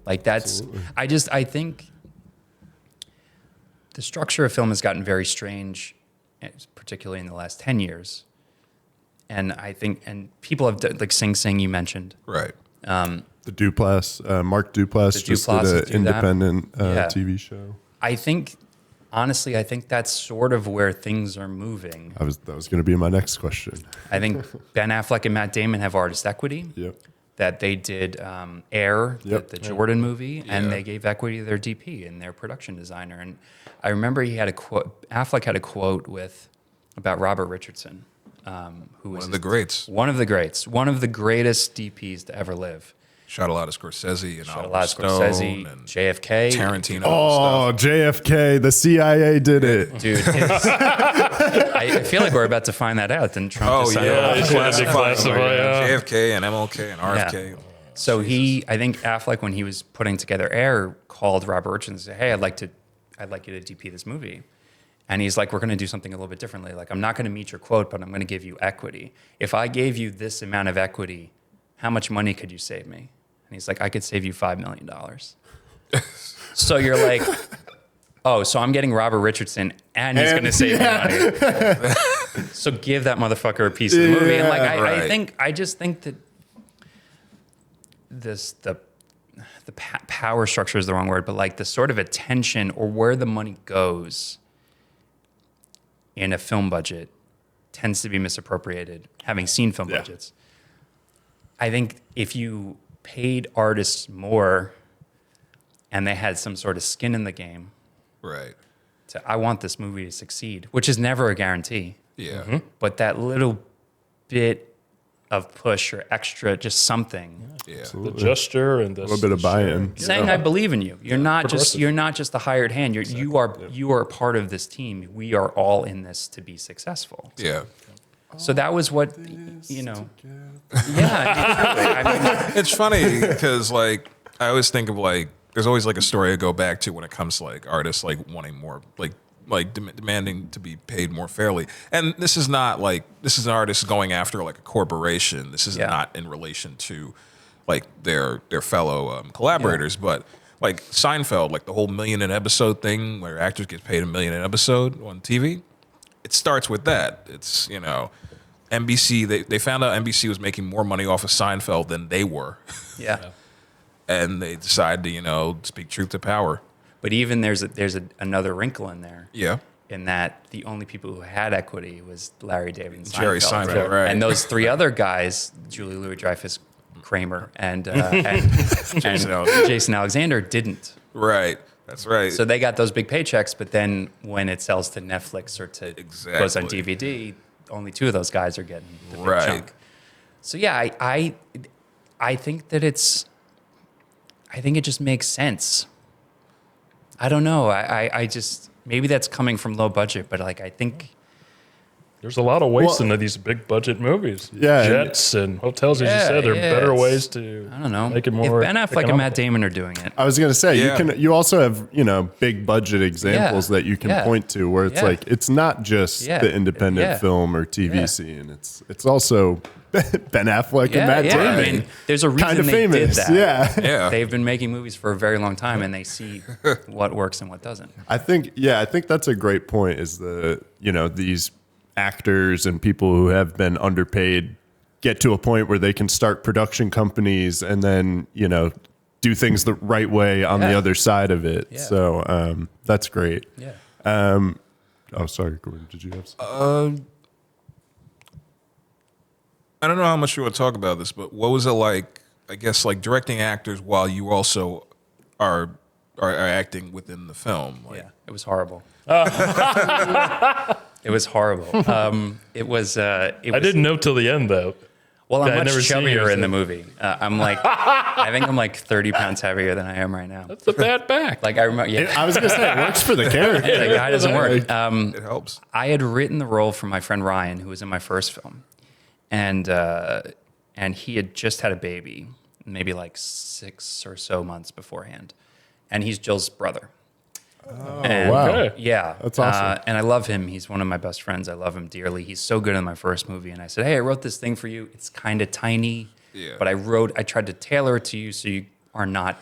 [SPEAKER 2] Like that's, absolutely. I think the structure of film has gotten very strange, particularly in the last 10 years. And I think, and people have done, like Sing Sing you mentioned.
[SPEAKER 3] Right.
[SPEAKER 4] The Duplass, Mark Duplass just did an independent TV show.
[SPEAKER 2] I think, honestly, that's sort of where things are moving.
[SPEAKER 4] That was going to be my next question.
[SPEAKER 2] I think Ben Affleck and Matt Damon have artist equity.
[SPEAKER 4] Yep.
[SPEAKER 2] That they did Air, the Jordan movie, and they gave equity to their DP and their production designer. And I remember Affleck had a quote about Robert Richardson, who was
[SPEAKER 3] one of the greats.
[SPEAKER 2] One of the greatest DPs to ever live.
[SPEAKER 3] Shot a lot of Scorsese and
[SPEAKER 2] Scorsese, and JFK,
[SPEAKER 3] Tarantino.
[SPEAKER 4] Oh, JFK! The CIA did it,
[SPEAKER 2] dude. I feel like we're about to find that out. Then Trump
[SPEAKER 3] JFK and MLK and RFK.
[SPEAKER 2] Yeah. So I think Affleck, when he was putting together Air, called Robert Richardson and said, "Hey, I'd like you to DP this movie." And he's like, "We're going to do something a little bit differently. Like, I'm not going to meet your quote, but I'm going to give you equity. If I gave you this amount of equity, how much money could you save me?" And he's like, "I could save you $5 million. So you're like, oh, so I'm getting Robert Richardson and he's going to save me money. So give that motherfucker a piece of the movie. And like, I just think that the power structure is the wrong word, but like the sort of attention or where the money goes in a film budget tends to be misappropriated, having seen film budgets. I think if you paid artists more and they had some sort of skin in the game,
[SPEAKER 3] right?
[SPEAKER 2] I want this movie to succeed, which is never a guarantee.
[SPEAKER 3] Yeah.
[SPEAKER 2] Mm-hmm. But that little bit of push or extra, just something.
[SPEAKER 3] Yeah.
[SPEAKER 1] The gesture and
[SPEAKER 4] a little bit of buy-in.
[SPEAKER 2] Saying I believe in you. You're not just the hired hand. You are a part of this team. We are all in this to be successful.
[SPEAKER 3] Yeah.
[SPEAKER 2] So that was what, you know. Yeah. I mean,
[SPEAKER 3] it's funny because like I always think of like there's always like a story I go back to when it comes to like artists like wanting more like demanding to be paid more fairly. And this is not like this is an artist going after like a corporation. This is not in relation to like their fellow collaborators. But like Seinfeld, like the whole $1 million an episode thing, where actors get paid $1 million an episode on TV, it starts with that. It's NBC. They found out NBC was making more money off of Seinfeld than they were.
[SPEAKER 2] Yeah.
[SPEAKER 3] And they decided to speak truth to power.
[SPEAKER 2] But even there's another wrinkle in there.
[SPEAKER 3] Yeah.
[SPEAKER 2] In that the only people who had equity was Larry David and Seinfeld.
[SPEAKER 3] Jerry Seinfeld, right.
[SPEAKER 2] And those three other guys, Julie Louis-Dreyfus, Kramer, and Jason Alexander didn't.
[SPEAKER 3] Right. That's right.
[SPEAKER 2] So they got those big paychecks, but then when it sells to Netflix or to goes on DVD, only two of those guys are getting the big chunk. So yeah, I think that I think it just makes sense. I don't know. I just maybe that's coming from low budget, but like I think
[SPEAKER 1] there's a lot of waste into these big budget movies.
[SPEAKER 4] Yeah,
[SPEAKER 1] Jets and hotels, as you said, there are better ways to make it more.
[SPEAKER 2] If Ben Affleck and Matt Damon are doing it,
[SPEAKER 4] I was going to say you also have big budget examples that you can point to where it's like it's not just the independent film or TV scene. It's also Ben Affleck and Matt Damon.
[SPEAKER 2] I mean, there's a reason they
[SPEAKER 4] famous.
[SPEAKER 2] did that.
[SPEAKER 3] Yeah.
[SPEAKER 2] They've been making movies for a very long time, and they see what works and what doesn't.
[SPEAKER 4] I think that's a great point. Is these actors and people who have been underpaid get to a point where they can start production companies and then do things the right way on the other side of it. Yeah. So that's great.
[SPEAKER 2] Yeah.
[SPEAKER 4] Sorry, Gordon. Did you have something?
[SPEAKER 3] I don't know how much you want to talk about this, but what was it like, I guess, like directing actors while you also are acting within the film?
[SPEAKER 2] Yeah, it was horrible. It was horrible. It was. I
[SPEAKER 1] didn't know till the end, though.
[SPEAKER 2] Well, I'm much chubbier in the movie. I'm like, I think I'm like 30 pounds heavier than I am right now.
[SPEAKER 1] That's a bad back.
[SPEAKER 2] Like I remember. Yeah.
[SPEAKER 4] I was going to say it works for the character.
[SPEAKER 2] The guy doesn't work.
[SPEAKER 3] It helps.
[SPEAKER 2] I had written the role for my friend Ryan, who was in my first film, and he had just had a baby, maybe like 6 or so months beforehand, and he's Jill's brother.
[SPEAKER 4] Oh, wow.
[SPEAKER 2] Yeah.
[SPEAKER 4] That's awesome.
[SPEAKER 2] And I love him. He's one of my best friends. I love him dearly. He's so good in my first movie. And I said, hey, I wrote this thing for you. It's kind of tiny, but I tried to tailor it to you so you are not.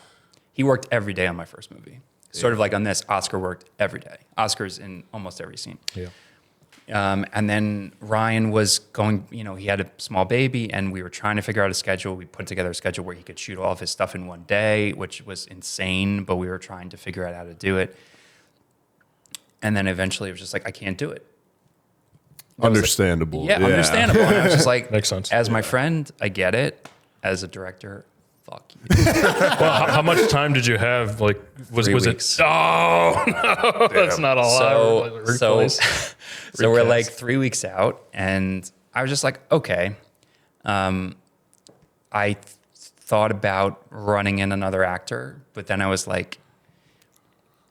[SPEAKER 2] He worked every day on my first movie. Sort of like on this, Oscar worked every day. Oscar's in almost every scene.
[SPEAKER 1] Yeah.
[SPEAKER 2] And then Ryan was going, he had a small baby and we were trying to figure out a schedule. We put together a schedule where he could shoot all of his stuff in one day, which was insane, but we were trying to figure out how to do it. And then eventually it was just like, I can't do it.
[SPEAKER 4] Understandable.
[SPEAKER 2] Understandable. And I was just like,
[SPEAKER 1] makes sense.
[SPEAKER 2] As my friend, I get it. As a director, fuck you.
[SPEAKER 1] Well, how much time did you have? Like, was
[SPEAKER 2] 3
[SPEAKER 1] it?
[SPEAKER 2] weeks.
[SPEAKER 1] Oh no, that's not a lot.
[SPEAKER 2] So we're like 3 weeks out, and I was just like, okay. I thought about running in another actor, but then I was like,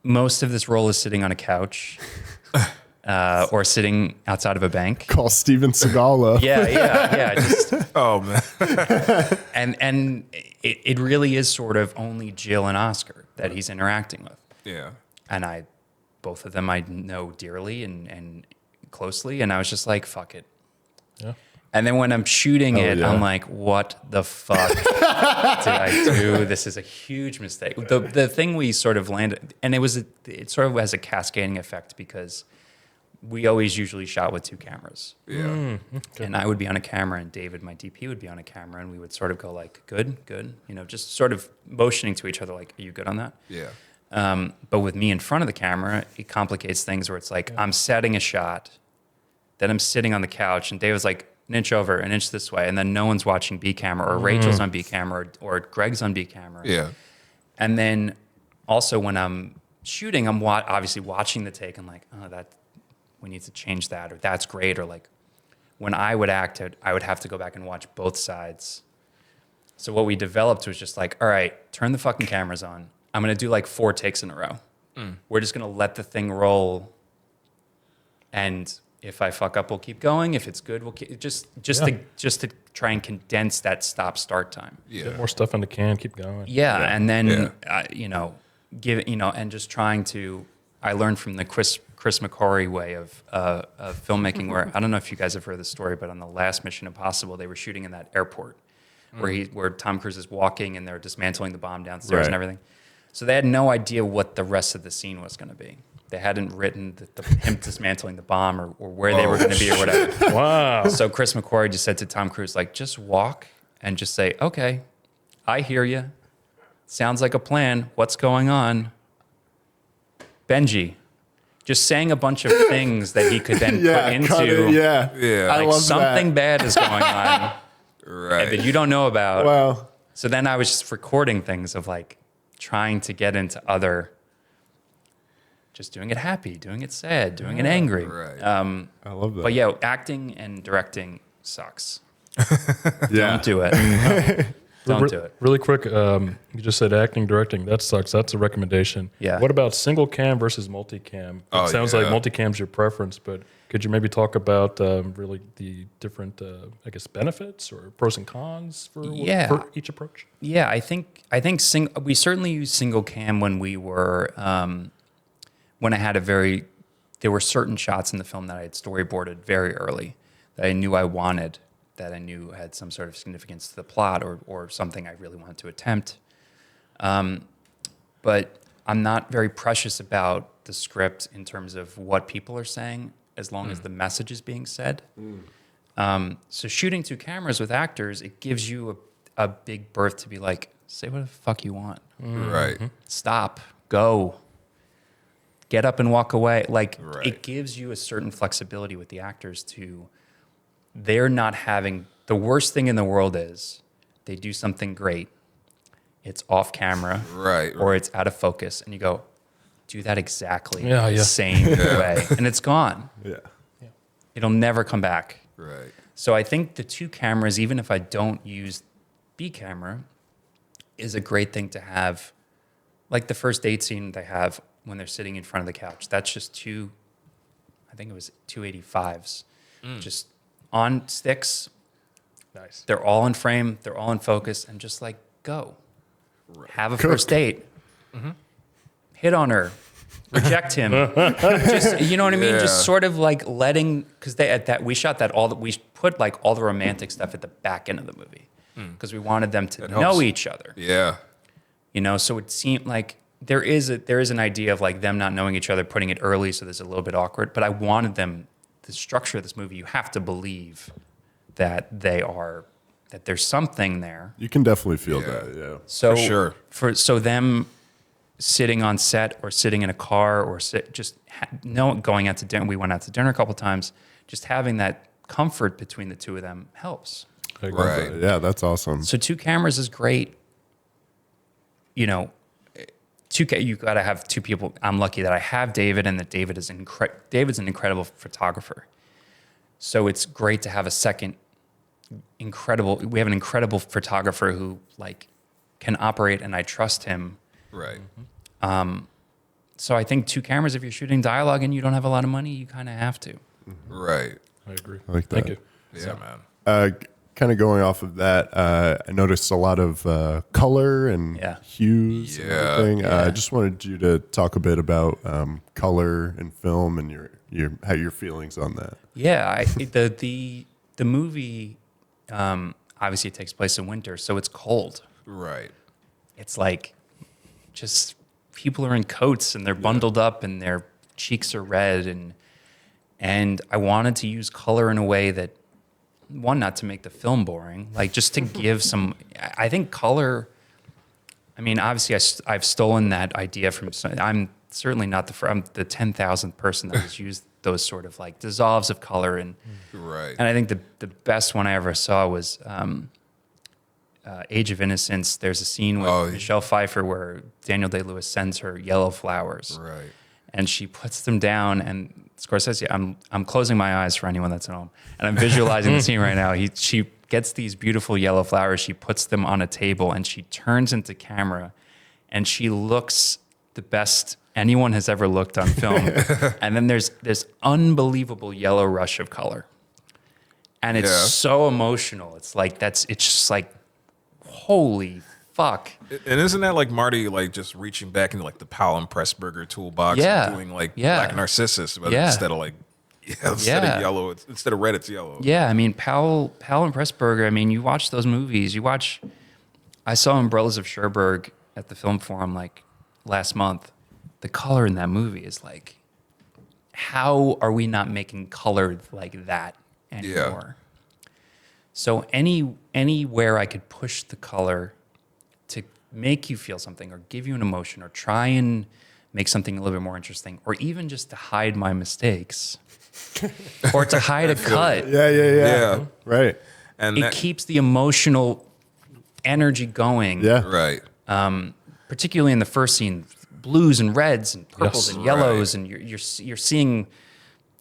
[SPEAKER 2] most of this role is sitting on a couch or sitting outside of a bank.
[SPEAKER 4] Call Steven Seagal up.
[SPEAKER 2] Yeah. Just,
[SPEAKER 3] Oh, man.
[SPEAKER 2] and it really is sort of only Jill and Oscar that he's interacting with.
[SPEAKER 3] Yeah.
[SPEAKER 2] And both of them I know dearly and closely, and I was just like, fuck it.
[SPEAKER 1] Yeah.
[SPEAKER 2] And then when I'm shooting I'm like, what the fuck did I do? This is a huge mistake. The thing we sort of landed, and it sort of has a cascading effect because we always usually shot with 2 cameras.
[SPEAKER 3] Yeah.
[SPEAKER 1] Okay.
[SPEAKER 2] And I would be on a camera and David, my DP, would be on a camera, and we would sort of go like, good, just sort of motioning to each other like, are you good on that?
[SPEAKER 3] Yeah.
[SPEAKER 2] But with me in front of the camera, it complicates things where it's like, I'm setting a shot, then I'm sitting on the couch, and David's like, an inch over, an inch this way, and then no one's watching B camera, or Rachel's on B camera, or Greg's on B camera.
[SPEAKER 3] Yeah.
[SPEAKER 2] And then also when I'm shooting, I'm obviously watching the take. I'm like, oh, that we need to change that, or that's great, or like when I would act, I would have to go back and watch both sides. So what we developed was just like, all right, turn the fucking cameras on. I'm gonna do like 4 takes in a row. We're just gonna let the thing roll, and if I fuck up, we'll keep going. If it's good, we'll keep just to try and condense that stop-start time.
[SPEAKER 3] Yeah.
[SPEAKER 1] Get more stuff in the can. Keep going.
[SPEAKER 2] Yeah, and then and just trying to. I learned from the Chris McCorry way of filmmaking, where I don't know if you guys have heard the story, but on the last Mission Impossible, they were shooting in that airport where Tom Cruise is walking and they're dismantling the bomb downstairs and
[SPEAKER 4] Right.
[SPEAKER 2] everything. So they had no idea what the rest of the scene was going to be. They hadn't written him dismantling the bomb or where they were going to be or whatever.
[SPEAKER 1] Wow.
[SPEAKER 2] So Chris McQuarrie just said to Tom Cruise, like, just walk and just say, okay, I hear you. Sounds like a plan. What's going on? Benji. Just saying a bunch of things that he could then put into.
[SPEAKER 3] Yeah.
[SPEAKER 4] I
[SPEAKER 2] Like
[SPEAKER 4] love
[SPEAKER 2] something bad is going on
[SPEAKER 3] Right.
[SPEAKER 2] that you don't know about.
[SPEAKER 4] Wow.
[SPEAKER 2] So then I was just recording things of like trying to get into other, just doing it happy, doing it sad, doing it angry.
[SPEAKER 3] Right.
[SPEAKER 4] I love that.
[SPEAKER 2] But yeah, acting and directing sucks.
[SPEAKER 4] Yeah.
[SPEAKER 2] Don't do it. Don't do it.
[SPEAKER 1] Really quick, you just said acting, directing. That sucks. That's a recommendation.
[SPEAKER 2] Yeah.
[SPEAKER 1] What about single cam versus multicam? It
[SPEAKER 3] Oh,
[SPEAKER 1] sounds
[SPEAKER 3] yeah.
[SPEAKER 1] like multicam's your preference, but could you maybe talk about really the different, I guess, benefits or pros and cons for each approach?
[SPEAKER 2] Yeah, I think we certainly used single cam when we were when I had there were certain shots in the film that I had storyboarded very early that I knew I wanted, that I knew had some sort of significance to the plot or something I really wanted to attempt. But I'm not very precious about the script in terms of what people are saying, as long as the message is being said. So shooting two cameras with actors, it gives you a big berth to be like, say what the fuck you want.
[SPEAKER 3] Right.
[SPEAKER 2] Stop, go, get up and walk away. Like
[SPEAKER 3] Right.
[SPEAKER 2] it gives you a certain flexibility with the actors they're not having, the worst thing in the world is they do something great. It's off camera
[SPEAKER 3] Right.
[SPEAKER 2] or it's out of focus. And you go, do that exactly
[SPEAKER 1] Yeah,
[SPEAKER 2] the
[SPEAKER 1] yeah.
[SPEAKER 2] same way. And it's gone.
[SPEAKER 4] Yeah.
[SPEAKER 2] It'll never come back.
[SPEAKER 3] Right.
[SPEAKER 2] So I think the two cameras, even if I don't use B camera, is a great thing to have. Like the first date scene they have when they're sitting in front of the couch. That's just I think it was 285s, just on sticks.
[SPEAKER 1] Nice.
[SPEAKER 2] They're all in frame. They're all in focus, and just like go, have a
[SPEAKER 4] Cook.
[SPEAKER 2] first date, hit on her, reject him. Just, you know what I mean?
[SPEAKER 3] Yeah.
[SPEAKER 2] Just sort of like letting, because we shot we put like all the romantic stuff at the back end of the movie because we wanted them to know
[SPEAKER 3] helps.
[SPEAKER 2] each other.
[SPEAKER 3] Yeah.
[SPEAKER 2] You know, so it seemed like there is an idea of like them not knowing each other, putting it early, so there's a little bit awkward. But I wanted them, the structure of this movie, you have to believe that that there's something there.
[SPEAKER 4] You can definitely feel
[SPEAKER 3] Yeah.
[SPEAKER 4] that. Yeah.
[SPEAKER 2] So
[SPEAKER 3] For sure.
[SPEAKER 2] so them sitting on set or sitting in a car or going out to dinner. We went out to dinner a couple times. Just having that comfort between the two of them helps.
[SPEAKER 1] I agree.
[SPEAKER 3] Right.
[SPEAKER 4] Yeah, that's awesome.
[SPEAKER 2] So two cameras is great. You know, you got to have two people. I'm lucky that I have David, and that David's an incredible photographer. So it's great to have a second incredible. We have an incredible photographer who like can operate, and I trust him.
[SPEAKER 3] Right.
[SPEAKER 2] So I think two cameras, if you're shooting dialogue and you don't have a lot of money, you kind of have to.
[SPEAKER 3] Right.
[SPEAKER 1] I agree.
[SPEAKER 4] I like
[SPEAKER 1] Thank
[SPEAKER 4] that.
[SPEAKER 1] you.
[SPEAKER 3] Yeah, man.
[SPEAKER 4] Kind of going off of that, I noticed a lot of color and
[SPEAKER 2] Yeah.
[SPEAKER 4] hues and
[SPEAKER 3] Yeah.
[SPEAKER 4] everything. I just wanted you to talk a bit about color and film and your feelings on that.
[SPEAKER 2] Yeah, the movie obviously it takes place in winter, so it's cold.
[SPEAKER 3] Right.
[SPEAKER 2] It's like just people are in coats and they're bundled up and their cheeks are red and I wanted to use color in a way that not to make the film boring, like just to give some. I think color. I mean, obviously, I've stolen that idea from. I'm certainly not I'm the 10,000th person that has used those sort of like dissolves of color and.
[SPEAKER 3] Right.
[SPEAKER 2] And I think the best one I ever saw was Age of Innocence. There's a scene with Michelle Pfeiffer where Daniel Day-Lewis sends her yellow flowers.
[SPEAKER 3] Right.
[SPEAKER 2] And she puts them down, and Scorsese, I'm closing my eyes for anyone that's at home, and I'm visualizing the scene right now. She gets these beautiful yellow flowers, she puts them on a table, and she turns into camera, and she looks the best anyone has ever looked on film. And then there's this unbelievable yellow rush of color. And it's so emotional. It's like it's just like, holy fuck.
[SPEAKER 3] And isn't that like Marty, like just reaching back into like the Powell and Pressburger toolbox
[SPEAKER 2] Yeah.
[SPEAKER 3] and doing like
[SPEAKER 2] Yeah.
[SPEAKER 3] Black Narcissus, but
[SPEAKER 2] Yeah.
[SPEAKER 3] instead of like Instead of yellow, instead of red, it's yellow.
[SPEAKER 2] Yeah, I mean, Powell and Pressburger, I mean, you watch those movies. I saw Umbrellas of Cherbourg at the Film Forum like last month. The color in that movie is like, how are we not making color like that anymore? Yeah. So anywhere I could push the color to make you feel something or give you an emotion or try and make something a little bit more interesting, or even just to hide my mistakes or to hide a cut.
[SPEAKER 4] Yeah. Right.
[SPEAKER 3] And
[SPEAKER 2] it keeps the emotional energy going.
[SPEAKER 4] Yeah.
[SPEAKER 3] Right.
[SPEAKER 2] Particularly in the first scene, blues and reds and purples and yellows, and you're seeing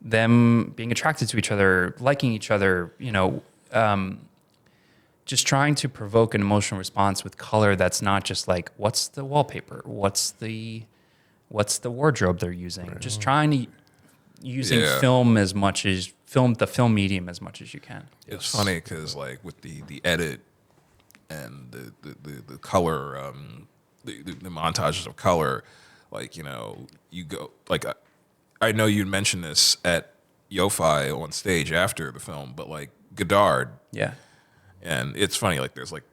[SPEAKER 2] them being attracted to each other, liking each other, just trying to provoke an emotional response with color that's not just like, what's the wallpaper? What's the wardrobe they're using? Right. Just trying to using film as much as the film medium as much as you can.
[SPEAKER 3] It's funny because like with the edit and the color, the montages of color, like, you go like I know you'd mentioned this at Yo-Fi on stage after the film, but like Godard.
[SPEAKER 2] Yeah.
[SPEAKER 3] And it's funny, like there's like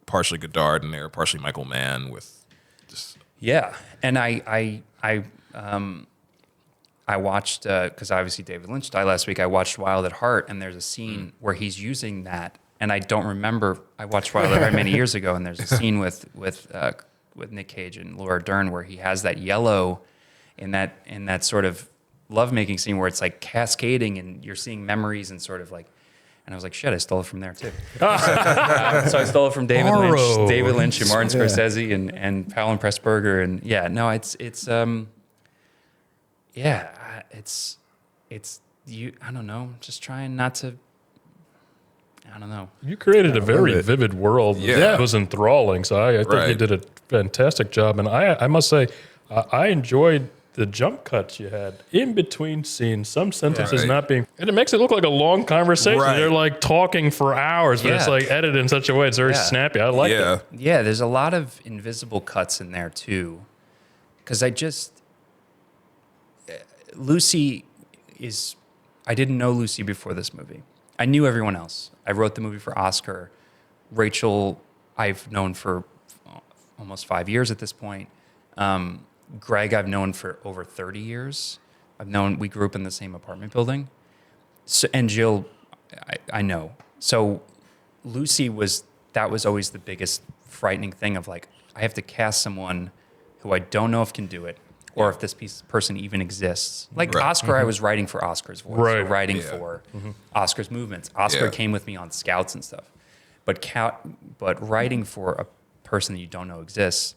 [SPEAKER 3] partially Godard in there, partially Michael Mann with just.
[SPEAKER 2] Yeah. And I watched, because obviously David Lynch died last week, I watched Wild at Heart, and there's a scene where he's using that. And I don't remember, I watched Wild at Heart many years ago, and there's a scene with Nick Cage and Laura Dern where he has that yellow in that sort of lovemaking scene where it's like cascading and you're seeing memories and sort of like, and I was like, shit, I stole it from there too. So I stole it from David Lynch and Martin Scorsese and Powell and Pressburger, and it's you. I don't know, just trying not to. I don't know.
[SPEAKER 1] You created a very vivid world that was enthralling. So I think you did a fantastic job, and I must say, I enjoyed the jump cuts you had in between scenes, some sentences not being, and it makes it look like a long conversation. Right. They're like talking for hours, but it's like edited in such a way it's very snappy. I like it.
[SPEAKER 2] Yeah, there's a lot of invisible cuts in there too, because Lucy is, I didn't know Lucy before this movie. I knew everyone else. I wrote the movie for Oscar. Rachel, I've known for almost 5 years at this point. Greg, I've known for over 30 years. We grew up in the same apartment building. So, and Jill, I know. So Lucy that was always the biggest frightening thing of like, I have to cast someone who I don't know if can do it or if this person even exists. Like Oscar, I was writing for Oscar's voice, or writing for Oscar's movements. Oscar came with me on scouts and stuff. But writing for a person that you don't know exists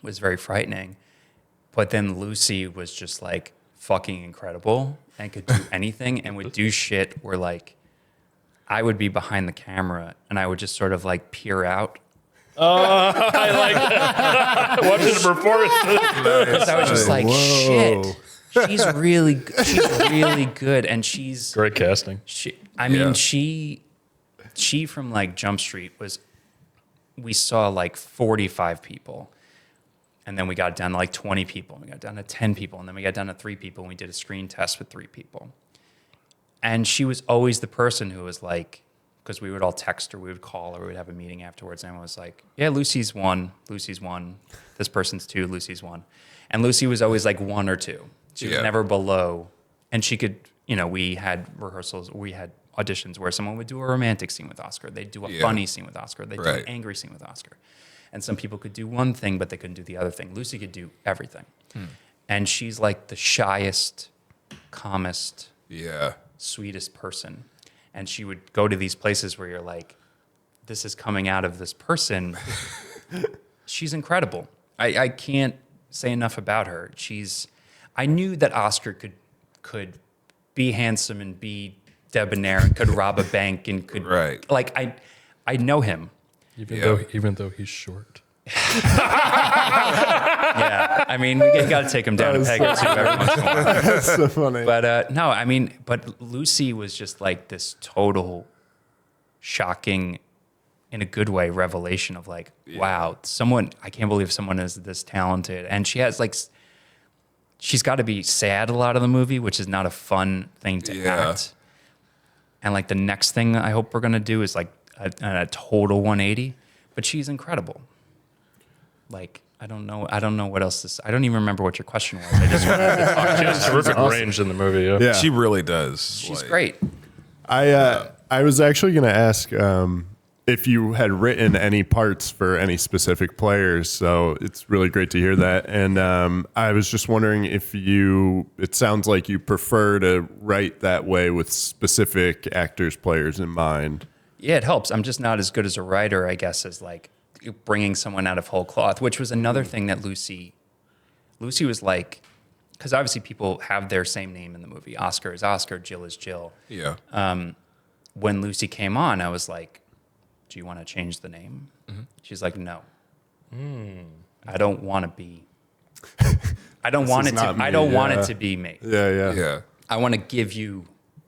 [SPEAKER 2] was very frightening. But then Lucy was just like fucking incredible and could do anything and would do shit where like I would be behind the camera and I would just sort of like peer out.
[SPEAKER 1] I like that. Watching the performance.
[SPEAKER 2] Because I was just like, shit. She's really good, and she's
[SPEAKER 1] great casting.
[SPEAKER 2] She from like Jump Street we saw like 45 people. And then we got down to like 20 people. And we got down to 10 people. And then we got down to 3 people. And we did a screen test with 3 people. And she was always the person who was like, because we would all text or we would call or we would have a meeting afterwards. And I was like, yeah, Lucy's 1. Lucy's 1. This person's 2. Lucy's 1. And Lucy was always like 1 or 2. She was never below. And she could, we had rehearsals. We had auditions where someone would do a romantic scene with Oscar. They'd do a funny scene with Oscar. They'd do an angry scene with Oscar. And some people could do one thing, but they couldn't do the other thing. Lucy could do everything. And she's like the shyest, calmest, sweetest person. And she would go to these places where you're like, this is coming out of this person. She's incredible. I can't say enough about her. I knew that Oscar could be handsome and be debonair and could rob a bank and could, like, I know him.
[SPEAKER 1] Even though he's short.
[SPEAKER 2] I mean, we got to take him down a peg or two every once in a while.
[SPEAKER 4] That's so funny.
[SPEAKER 2] But no, I mean, but Lucy was just like this total shocking, in a good way, revelation of like, wow, I can't believe someone is this talented. And she has like, she's got to be sad a lot of the movie, which is not a fun thing to act. And like the next thing I hope we're gonna do is like a total 180. But she's incredible. Like I don't know what else to say. I don't even remember what your question was. I just wanted to talk.
[SPEAKER 1] She has terrific range in the movie.
[SPEAKER 4] Yeah.
[SPEAKER 3] She really does.
[SPEAKER 2] She's great.
[SPEAKER 4] I was actually going to ask if you had written any parts for any specific players. So it's really great to hear that. And I was just wondering if it sounds like you prefer to write that way with specific actors, players in mind.
[SPEAKER 2] Yeah, it helps. I'm just not as good as a writer, I guess, as like bringing someone out of whole cloth, which was another thing that Lucy was like, because obviously people have their same name in the movie. Oscar is Oscar, Jill is Jill.
[SPEAKER 3] Yeah.
[SPEAKER 2] When Lucy came on, I was like, do you want to change the name? Mm-hmm. She's like, no. I don't want to be. I don't want it to. I don't want it to be me.
[SPEAKER 4] Yeah.
[SPEAKER 2] I want to give you,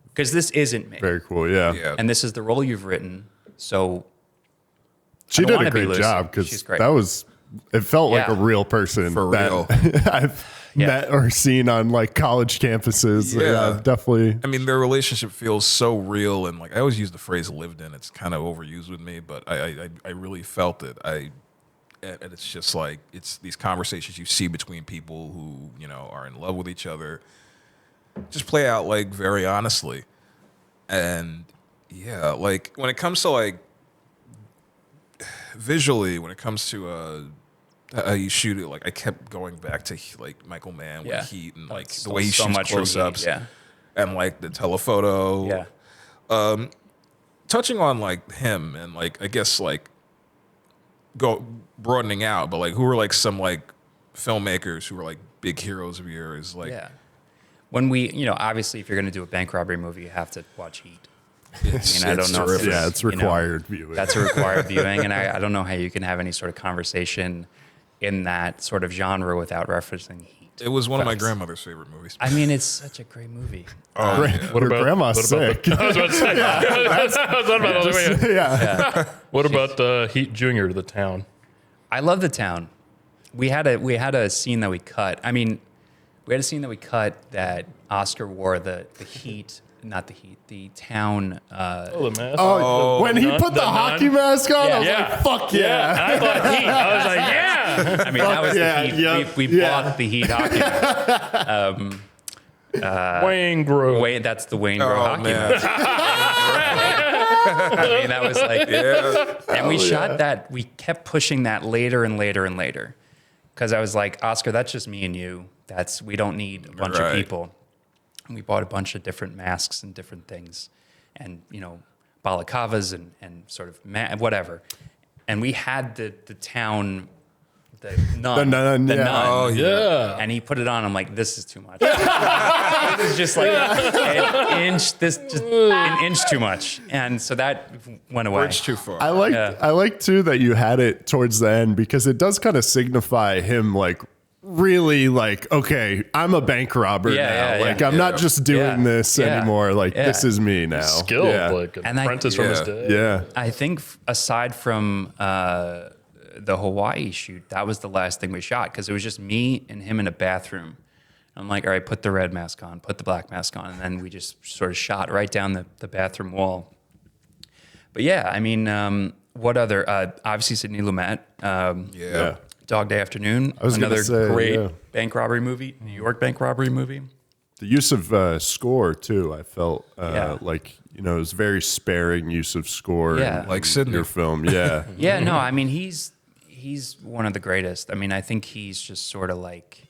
[SPEAKER 2] because this isn't me.
[SPEAKER 4] Very cool. Yeah.
[SPEAKER 2] And this is the role you've written. So
[SPEAKER 4] She did a great job because it felt like a real person
[SPEAKER 3] For
[SPEAKER 4] that
[SPEAKER 3] real.
[SPEAKER 4] I've met or seen on like college campuses.
[SPEAKER 3] Yeah.
[SPEAKER 4] Definitely.
[SPEAKER 3] I mean, their relationship feels so real, and like I always use the phrase "lived in." It's kind of overused with me, but I really felt it. And it's just like it's these conversations you see between people who are in love with each other, just play out like very honestly, and yeah, like when it comes to like visually, when it comes to how you shoot it, like I kept going back to like Michael Mann with Heat and like the way he shoots close-ups and like the telephoto. Yeah. Touching on like him and like I guess like broadening out, but like who were like some like filmmakers who were like big heroes of yours? Like
[SPEAKER 2] when we obviously if you're gonna do a bank robbery movie, you have to watch Heat.
[SPEAKER 3] I
[SPEAKER 2] don't know.
[SPEAKER 4] It's required viewing.
[SPEAKER 2] That's a required viewing, and I don't know how you can have any sort of conversation in that sort of genre without referencing Heat.
[SPEAKER 3] It was one of my grandmother's favorite movies.
[SPEAKER 2] I mean, it's such a great movie.
[SPEAKER 3] Oh,
[SPEAKER 4] What about grandma's sick?
[SPEAKER 1] I was about to say. What about Heat Junior, The Town?
[SPEAKER 2] I love The Town. We had a scene that we cut. I mean, we had a scene that we cut that Oscar wore the Heat. Not the Heat, the Town.
[SPEAKER 1] The mask.
[SPEAKER 4] When he put the hockey mask on, I was like, fuck yeah.
[SPEAKER 1] And I thought Heat. I was like, yeah.
[SPEAKER 2] I mean, that was the Heat. Yep. We bought the Heat hockey mask.
[SPEAKER 1] Wayne Grove.
[SPEAKER 2] That's the Wayne Grove hockey mask. I mean, that was like, and we shot that. We kept pushing that later and later and later. Because I was like, Oscar, that's just me and you. We don't need a bunch of people. And we bought a bunch of different masks and different things and, balaclavas and sort of whatever. And we had the town, the nun.
[SPEAKER 1] Oh, yeah.
[SPEAKER 2] And he put it on. I'm like, this is too much. This is just like an inch too much. And so that went away.
[SPEAKER 3] Bridge too far.
[SPEAKER 4] I like too that you had it towards the end because it does kind of signify him like really like, okay, I'm a bank robber now. I'm not just doing this anymore. Like this is me now.
[SPEAKER 1] Skilled, like an apprentice from his day.
[SPEAKER 4] Yeah.
[SPEAKER 2] I think aside from the Hawaii shoot, that was the last thing we shot because it was just me and him in a bathroom. I'm like, all right, put the red mask on, put the black mask on, and then we just sort of shot right down the bathroom wall. But yeah, I mean, what other? Obviously, Sidney Lumet. Dog Day Afternoon, another great bank robbery movie, New York bank robbery movie.
[SPEAKER 4] The use of score too, I felt like it was very sparing use of score.
[SPEAKER 2] Yeah,
[SPEAKER 3] like Sidney.
[SPEAKER 4] Your film. Yeah.
[SPEAKER 2] Yeah, no, I mean he's one of the greatest. I mean, I think he's just sort of like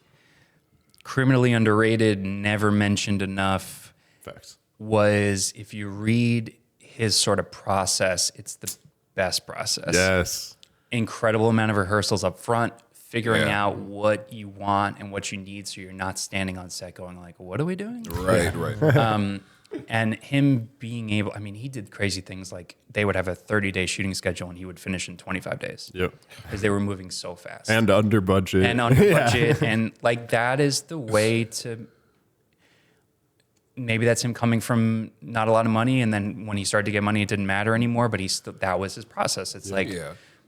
[SPEAKER 2] criminally underrated, never mentioned enough.
[SPEAKER 4] Facts.
[SPEAKER 2] If you read his sort of process, it's the best process.
[SPEAKER 4] Yes.
[SPEAKER 2] Incredible amount of rehearsals up front, figuring out what you want and what you need so you're not standing on set going like, what are we doing?
[SPEAKER 3] Right.
[SPEAKER 2] And him being able, I mean, he did crazy things like they would have a 30-day shooting schedule and he would finish in 25 days.
[SPEAKER 4] Yep.
[SPEAKER 2] Because they were moving so fast.
[SPEAKER 4] And under budget.
[SPEAKER 2] And like that is the way to, maybe that's him coming from not a lot of money. And then when he started to get money, it didn't matter anymore, but that was his process. It's like,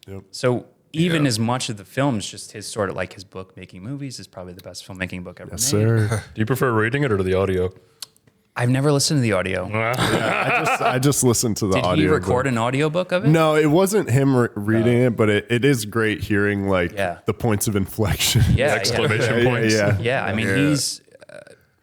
[SPEAKER 4] Yep.
[SPEAKER 2] So even as much of the films, just his sort of like his book, Making Movies, is probably the best filmmaking book ever made.
[SPEAKER 4] Sir.
[SPEAKER 1] Do you prefer reading it or the audio?
[SPEAKER 2] I've never listened to the audio.
[SPEAKER 4] I just listened to the
[SPEAKER 2] Did
[SPEAKER 4] audio.
[SPEAKER 2] he record an audiobook of it?
[SPEAKER 4] No, it wasn't him reading it, but it is great hearing like the points of inflection.
[SPEAKER 2] Yeah,
[SPEAKER 1] Exclamation points.
[SPEAKER 2] Yeah, I mean,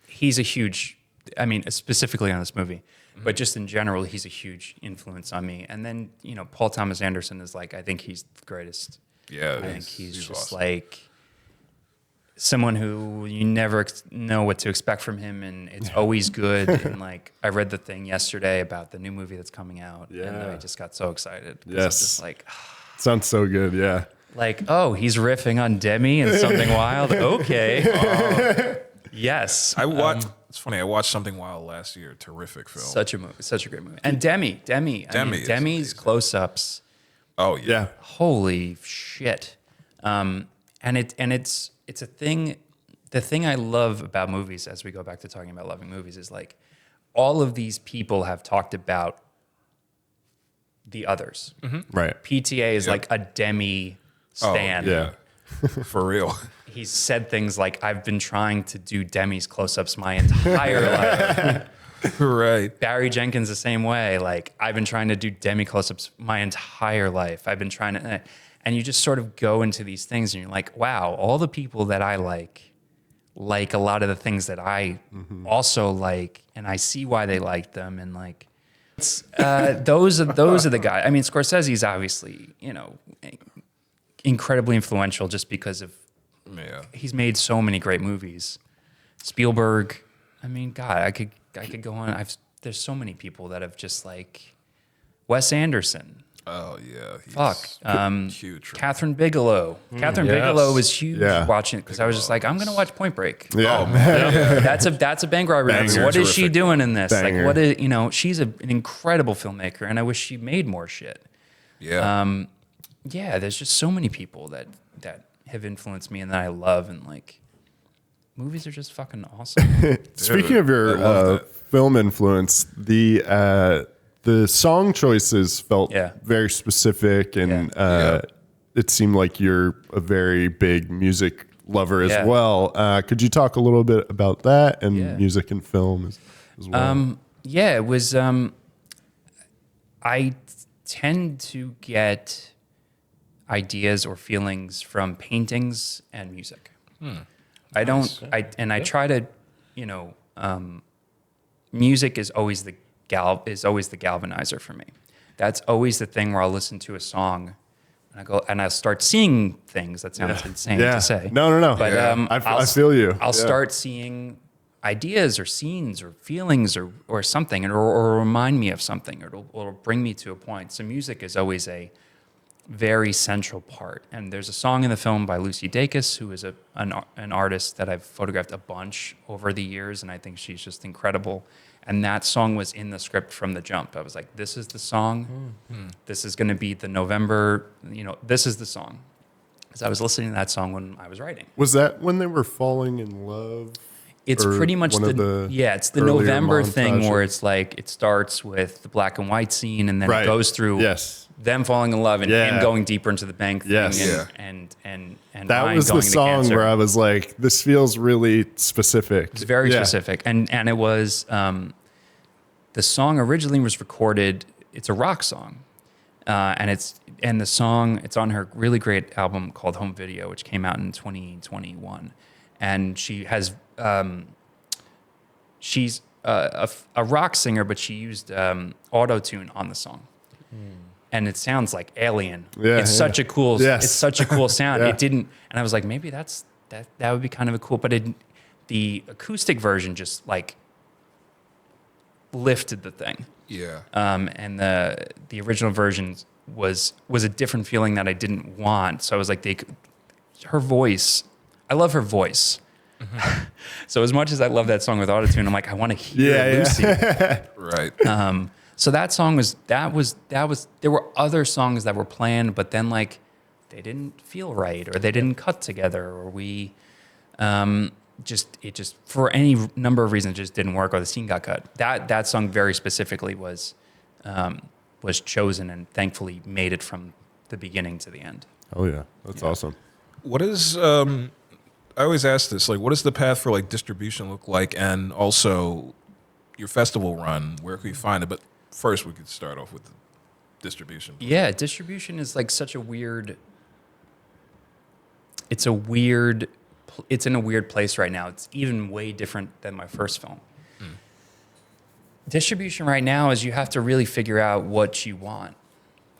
[SPEAKER 2] he's a huge, I mean, specifically on this movie, but just in general, he's a huge influence on me. And then, you know, Paul Thomas Anderson is like, I think he's the greatest.
[SPEAKER 3] Yeah,
[SPEAKER 2] I think he's just
[SPEAKER 3] awesome.
[SPEAKER 2] like someone who you never know what to expect from him, and it's always good. And like, I read the thing yesterday about the new movie that's coming out, and I just got so excited.
[SPEAKER 4] Yes.
[SPEAKER 2] Just like,
[SPEAKER 4] Sounds so good. Yeah.
[SPEAKER 2] like, oh, he's riffing on Demi and Something Wild. Okay. Yes.
[SPEAKER 3] It's funny. I watched Something Wild last year. Terrific film.
[SPEAKER 2] Such a movie, such a great movie. And Demi. I mean,
[SPEAKER 3] is
[SPEAKER 2] Demi's
[SPEAKER 3] amazing.
[SPEAKER 2] close-ups.
[SPEAKER 3] Oh yeah.
[SPEAKER 4] Yeah.
[SPEAKER 2] Holy shit. And it's a thing. The thing I love about movies, as we go back to talking about loving movies, is like all of these people have talked about the others.
[SPEAKER 4] Right.
[SPEAKER 2] PTA is like a Demi stan.
[SPEAKER 4] Yeah.
[SPEAKER 3] For real.
[SPEAKER 2] He's said things like, I've been trying to do Demi's close-ups my entire life.
[SPEAKER 3] Right.
[SPEAKER 2] Barry Jenkins the same way. Like, I've been trying to do Demi close-ups my entire life. I've been trying to, and you just sort of go into these things and you're like, wow, all the people that I like a lot of the things that I also like, and I see why they like them. And like, it's, those are the guys. I mean, Scorsese's obviously, you know, incredibly influential just because of, he's made so many great movies. Spielberg, I mean, God, I could go on. There's so many people that have just like Wes Anderson.
[SPEAKER 3] Oh yeah.
[SPEAKER 2] Fuck.
[SPEAKER 3] Huge.
[SPEAKER 2] Catherine Bigelow. Catherine Bigelow was huge watching it because I was just like, I'm gonna watch Point Break.
[SPEAKER 4] Yeah.
[SPEAKER 3] Oh, man.
[SPEAKER 2] That's a banger I remember.
[SPEAKER 4] Banger.
[SPEAKER 2] What is she
[SPEAKER 3] Terrific.
[SPEAKER 2] doing in this?
[SPEAKER 4] Banger.
[SPEAKER 2] Like, what is, you know, she's an incredible filmmaker, and I wish she made more shit.
[SPEAKER 3] Yeah.
[SPEAKER 2] Yeah, there's just so many people that have influenced me and that I love, and like, movies are just fucking awesome.
[SPEAKER 4] Speaking of
[SPEAKER 3] I
[SPEAKER 4] your
[SPEAKER 3] love that.
[SPEAKER 4] film influence, the song choices felt very specific, and it seemed like you're a very big music lover as well. Could you talk a little bit about that and music and film as well?
[SPEAKER 2] Yeah, it was. I tend to get ideas or feelings from paintings and music. I don't. I try to, you know, music is always the galvanizer for me. That's always the thing where I'll listen to a song and I go and I'll start seeing things. That sounds insane to say.
[SPEAKER 4] No.
[SPEAKER 2] But
[SPEAKER 4] I feel you.
[SPEAKER 2] I'll start seeing ideas or scenes or feelings or something, or remind me of something, or it'll bring me to a point. So music is always a very central part. And there's a song in the film by Lucy Dacus, who is an artist that I've photographed a bunch over the years, and I think she's just incredible. And that song was in the script from the jump. I was like, this is the song. This is going to be the November, you know, this is the song. Because I was listening to that song when I was writing.
[SPEAKER 4] Was that when they were falling in love?
[SPEAKER 2] It's
[SPEAKER 4] Or
[SPEAKER 2] pretty much
[SPEAKER 4] one of the
[SPEAKER 2] it's the
[SPEAKER 4] earlier
[SPEAKER 2] November thing
[SPEAKER 4] montages?
[SPEAKER 2] where it's like, it starts with the black and white scene, and then
[SPEAKER 4] Right.
[SPEAKER 2] it goes through them falling in love and him going deeper into the bank thing, and
[SPEAKER 4] that
[SPEAKER 2] Ryan
[SPEAKER 4] was
[SPEAKER 2] going
[SPEAKER 4] the
[SPEAKER 2] into
[SPEAKER 4] song
[SPEAKER 2] cancer.
[SPEAKER 4] where I was like, this feels really specific.
[SPEAKER 2] It's very specific, and it was the song originally was recorded. It's a rock song, and the song, it's on her really great album called Home Video, which came out in 2021, and she has she's a rock singer, but she used auto-tune on the song. And it sounds like Alien. It's such a cool. It's such a cool sound. It didn't, and I was like, maybe that would be kind of a cool. But the acoustic version just like lifted the thing.
[SPEAKER 3] Yeah.
[SPEAKER 2] And the original version was a different feeling that I didn't want. So I was like, her voice. I love her voice. So as much as I love that song with autotune, I'm like, I want to hear Lucy.
[SPEAKER 3] Right.
[SPEAKER 2] So that song was there were other songs that were planned, but then like they didn't feel right, or they didn't cut together, or we just for any number of reasons just didn't work, or the scene got cut. That song very specifically was chosen and thankfully made it from the beginning to the end.
[SPEAKER 4] Oh yeah, that's awesome.
[SPEAKER 3] What is I always ask this, like, what does the path for like distribution look like, and also your festival run? Where can we find it? But first, we could start off with the distribution.
[SPEAKER 2] Yeah, distribution is like such a weird. It's in a weird place right now. It's even way different than my first film. Distribution right now is you have to really figure out what you want.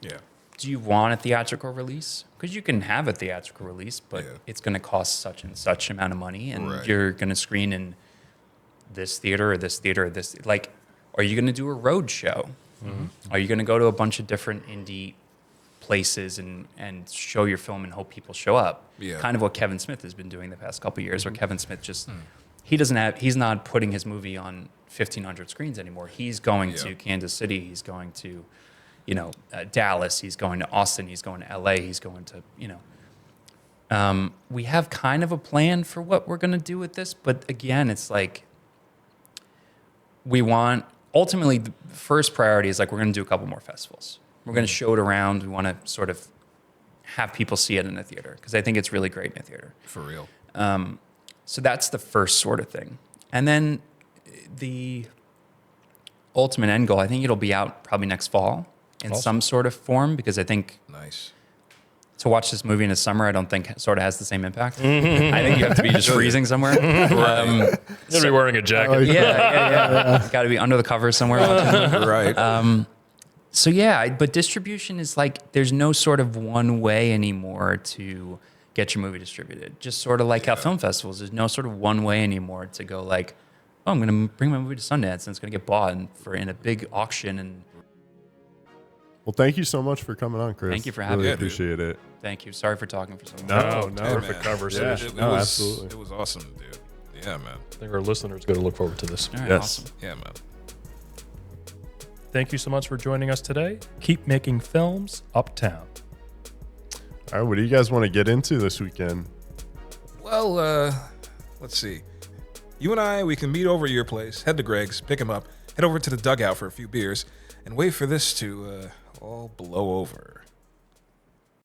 [SPEAKER 3] Yeah.
[SPEAKER 2] Do you want a theatrical release? Because you can have a theatrical release, but it's going to cost such and such amount of money, and you're going to screen in this theater or this theater or this. Like, are you going to do a road show? Are you going to go to a bunch of different indie places and show your film and hope people show up? Kind of what Kevin Smith has been doing the past couple of years, where Kevin Smith just he's not putting his movie on 1,500 screens anymore. He's going to Kansas City. He's going to Dallas, he's going to Austin, he's going to LA, he's going to, we have kind of a plan for what we're going to do with this, but again, it's like, ultimately, the first priority is like, we're going to do a couple more festivals. We're going to show it around. We want to sort of have people see it in a theater, because I think it's really great in a theater.
[SPEAKER 3] For real.
[SPEAKER 2] So that's the first sort of thing. And then the ultimate end goal, I think it'll be out probably next fall. In some sort of form, because I think to watch this movie in the summer, I don't think it sort of has the same impact. I think you have to be just freezing somewhere.
[SPEAKER 1] You'll be wearing a jacket.
[SPEAKER 2] Yeah. Got to be under the covers somewhere.
[SPEAKER 3] Right.
[SPEAKER 2] But distribution is like, there's no sort of one way anymore to get your movie distributed. Just sort of like how film festivals, there's no sort of one way anymore to go like, oh, I'm going to bring my movie to Sundance and it's going to get bought in a big auction. And
[SPEAKER 4] well, thank you so much for coming on, Chris.
[SPEAKER 2] Thank you for having me.
[SPEAKER 4] Appreciate it.
[SPEAKER 2] Thank you. Sorry for talking for so long.
[SPEAKER 1] No, perfect conversation.
[SPEAKER 3] It was, absolutely. It was awesome, dude. Yeah, man.
[SPEAKER 1] I think our listeners are going to look forward to this.
[SPEAKER 2] All right, awesome.
[SPEAKER 3] Yeah, man.
[SPEAKER 1] Thank you so much for joining us today. Keep making films, Uptown.
[SPEAKER 4] All right, what do you guys want to get into this weekend?
[SPEAKER 3] Well, let's see. You and I, we can meet over at your place, head to Greg's, pick him up, head over to the dugout for a few beers, and wait for this to all blow over.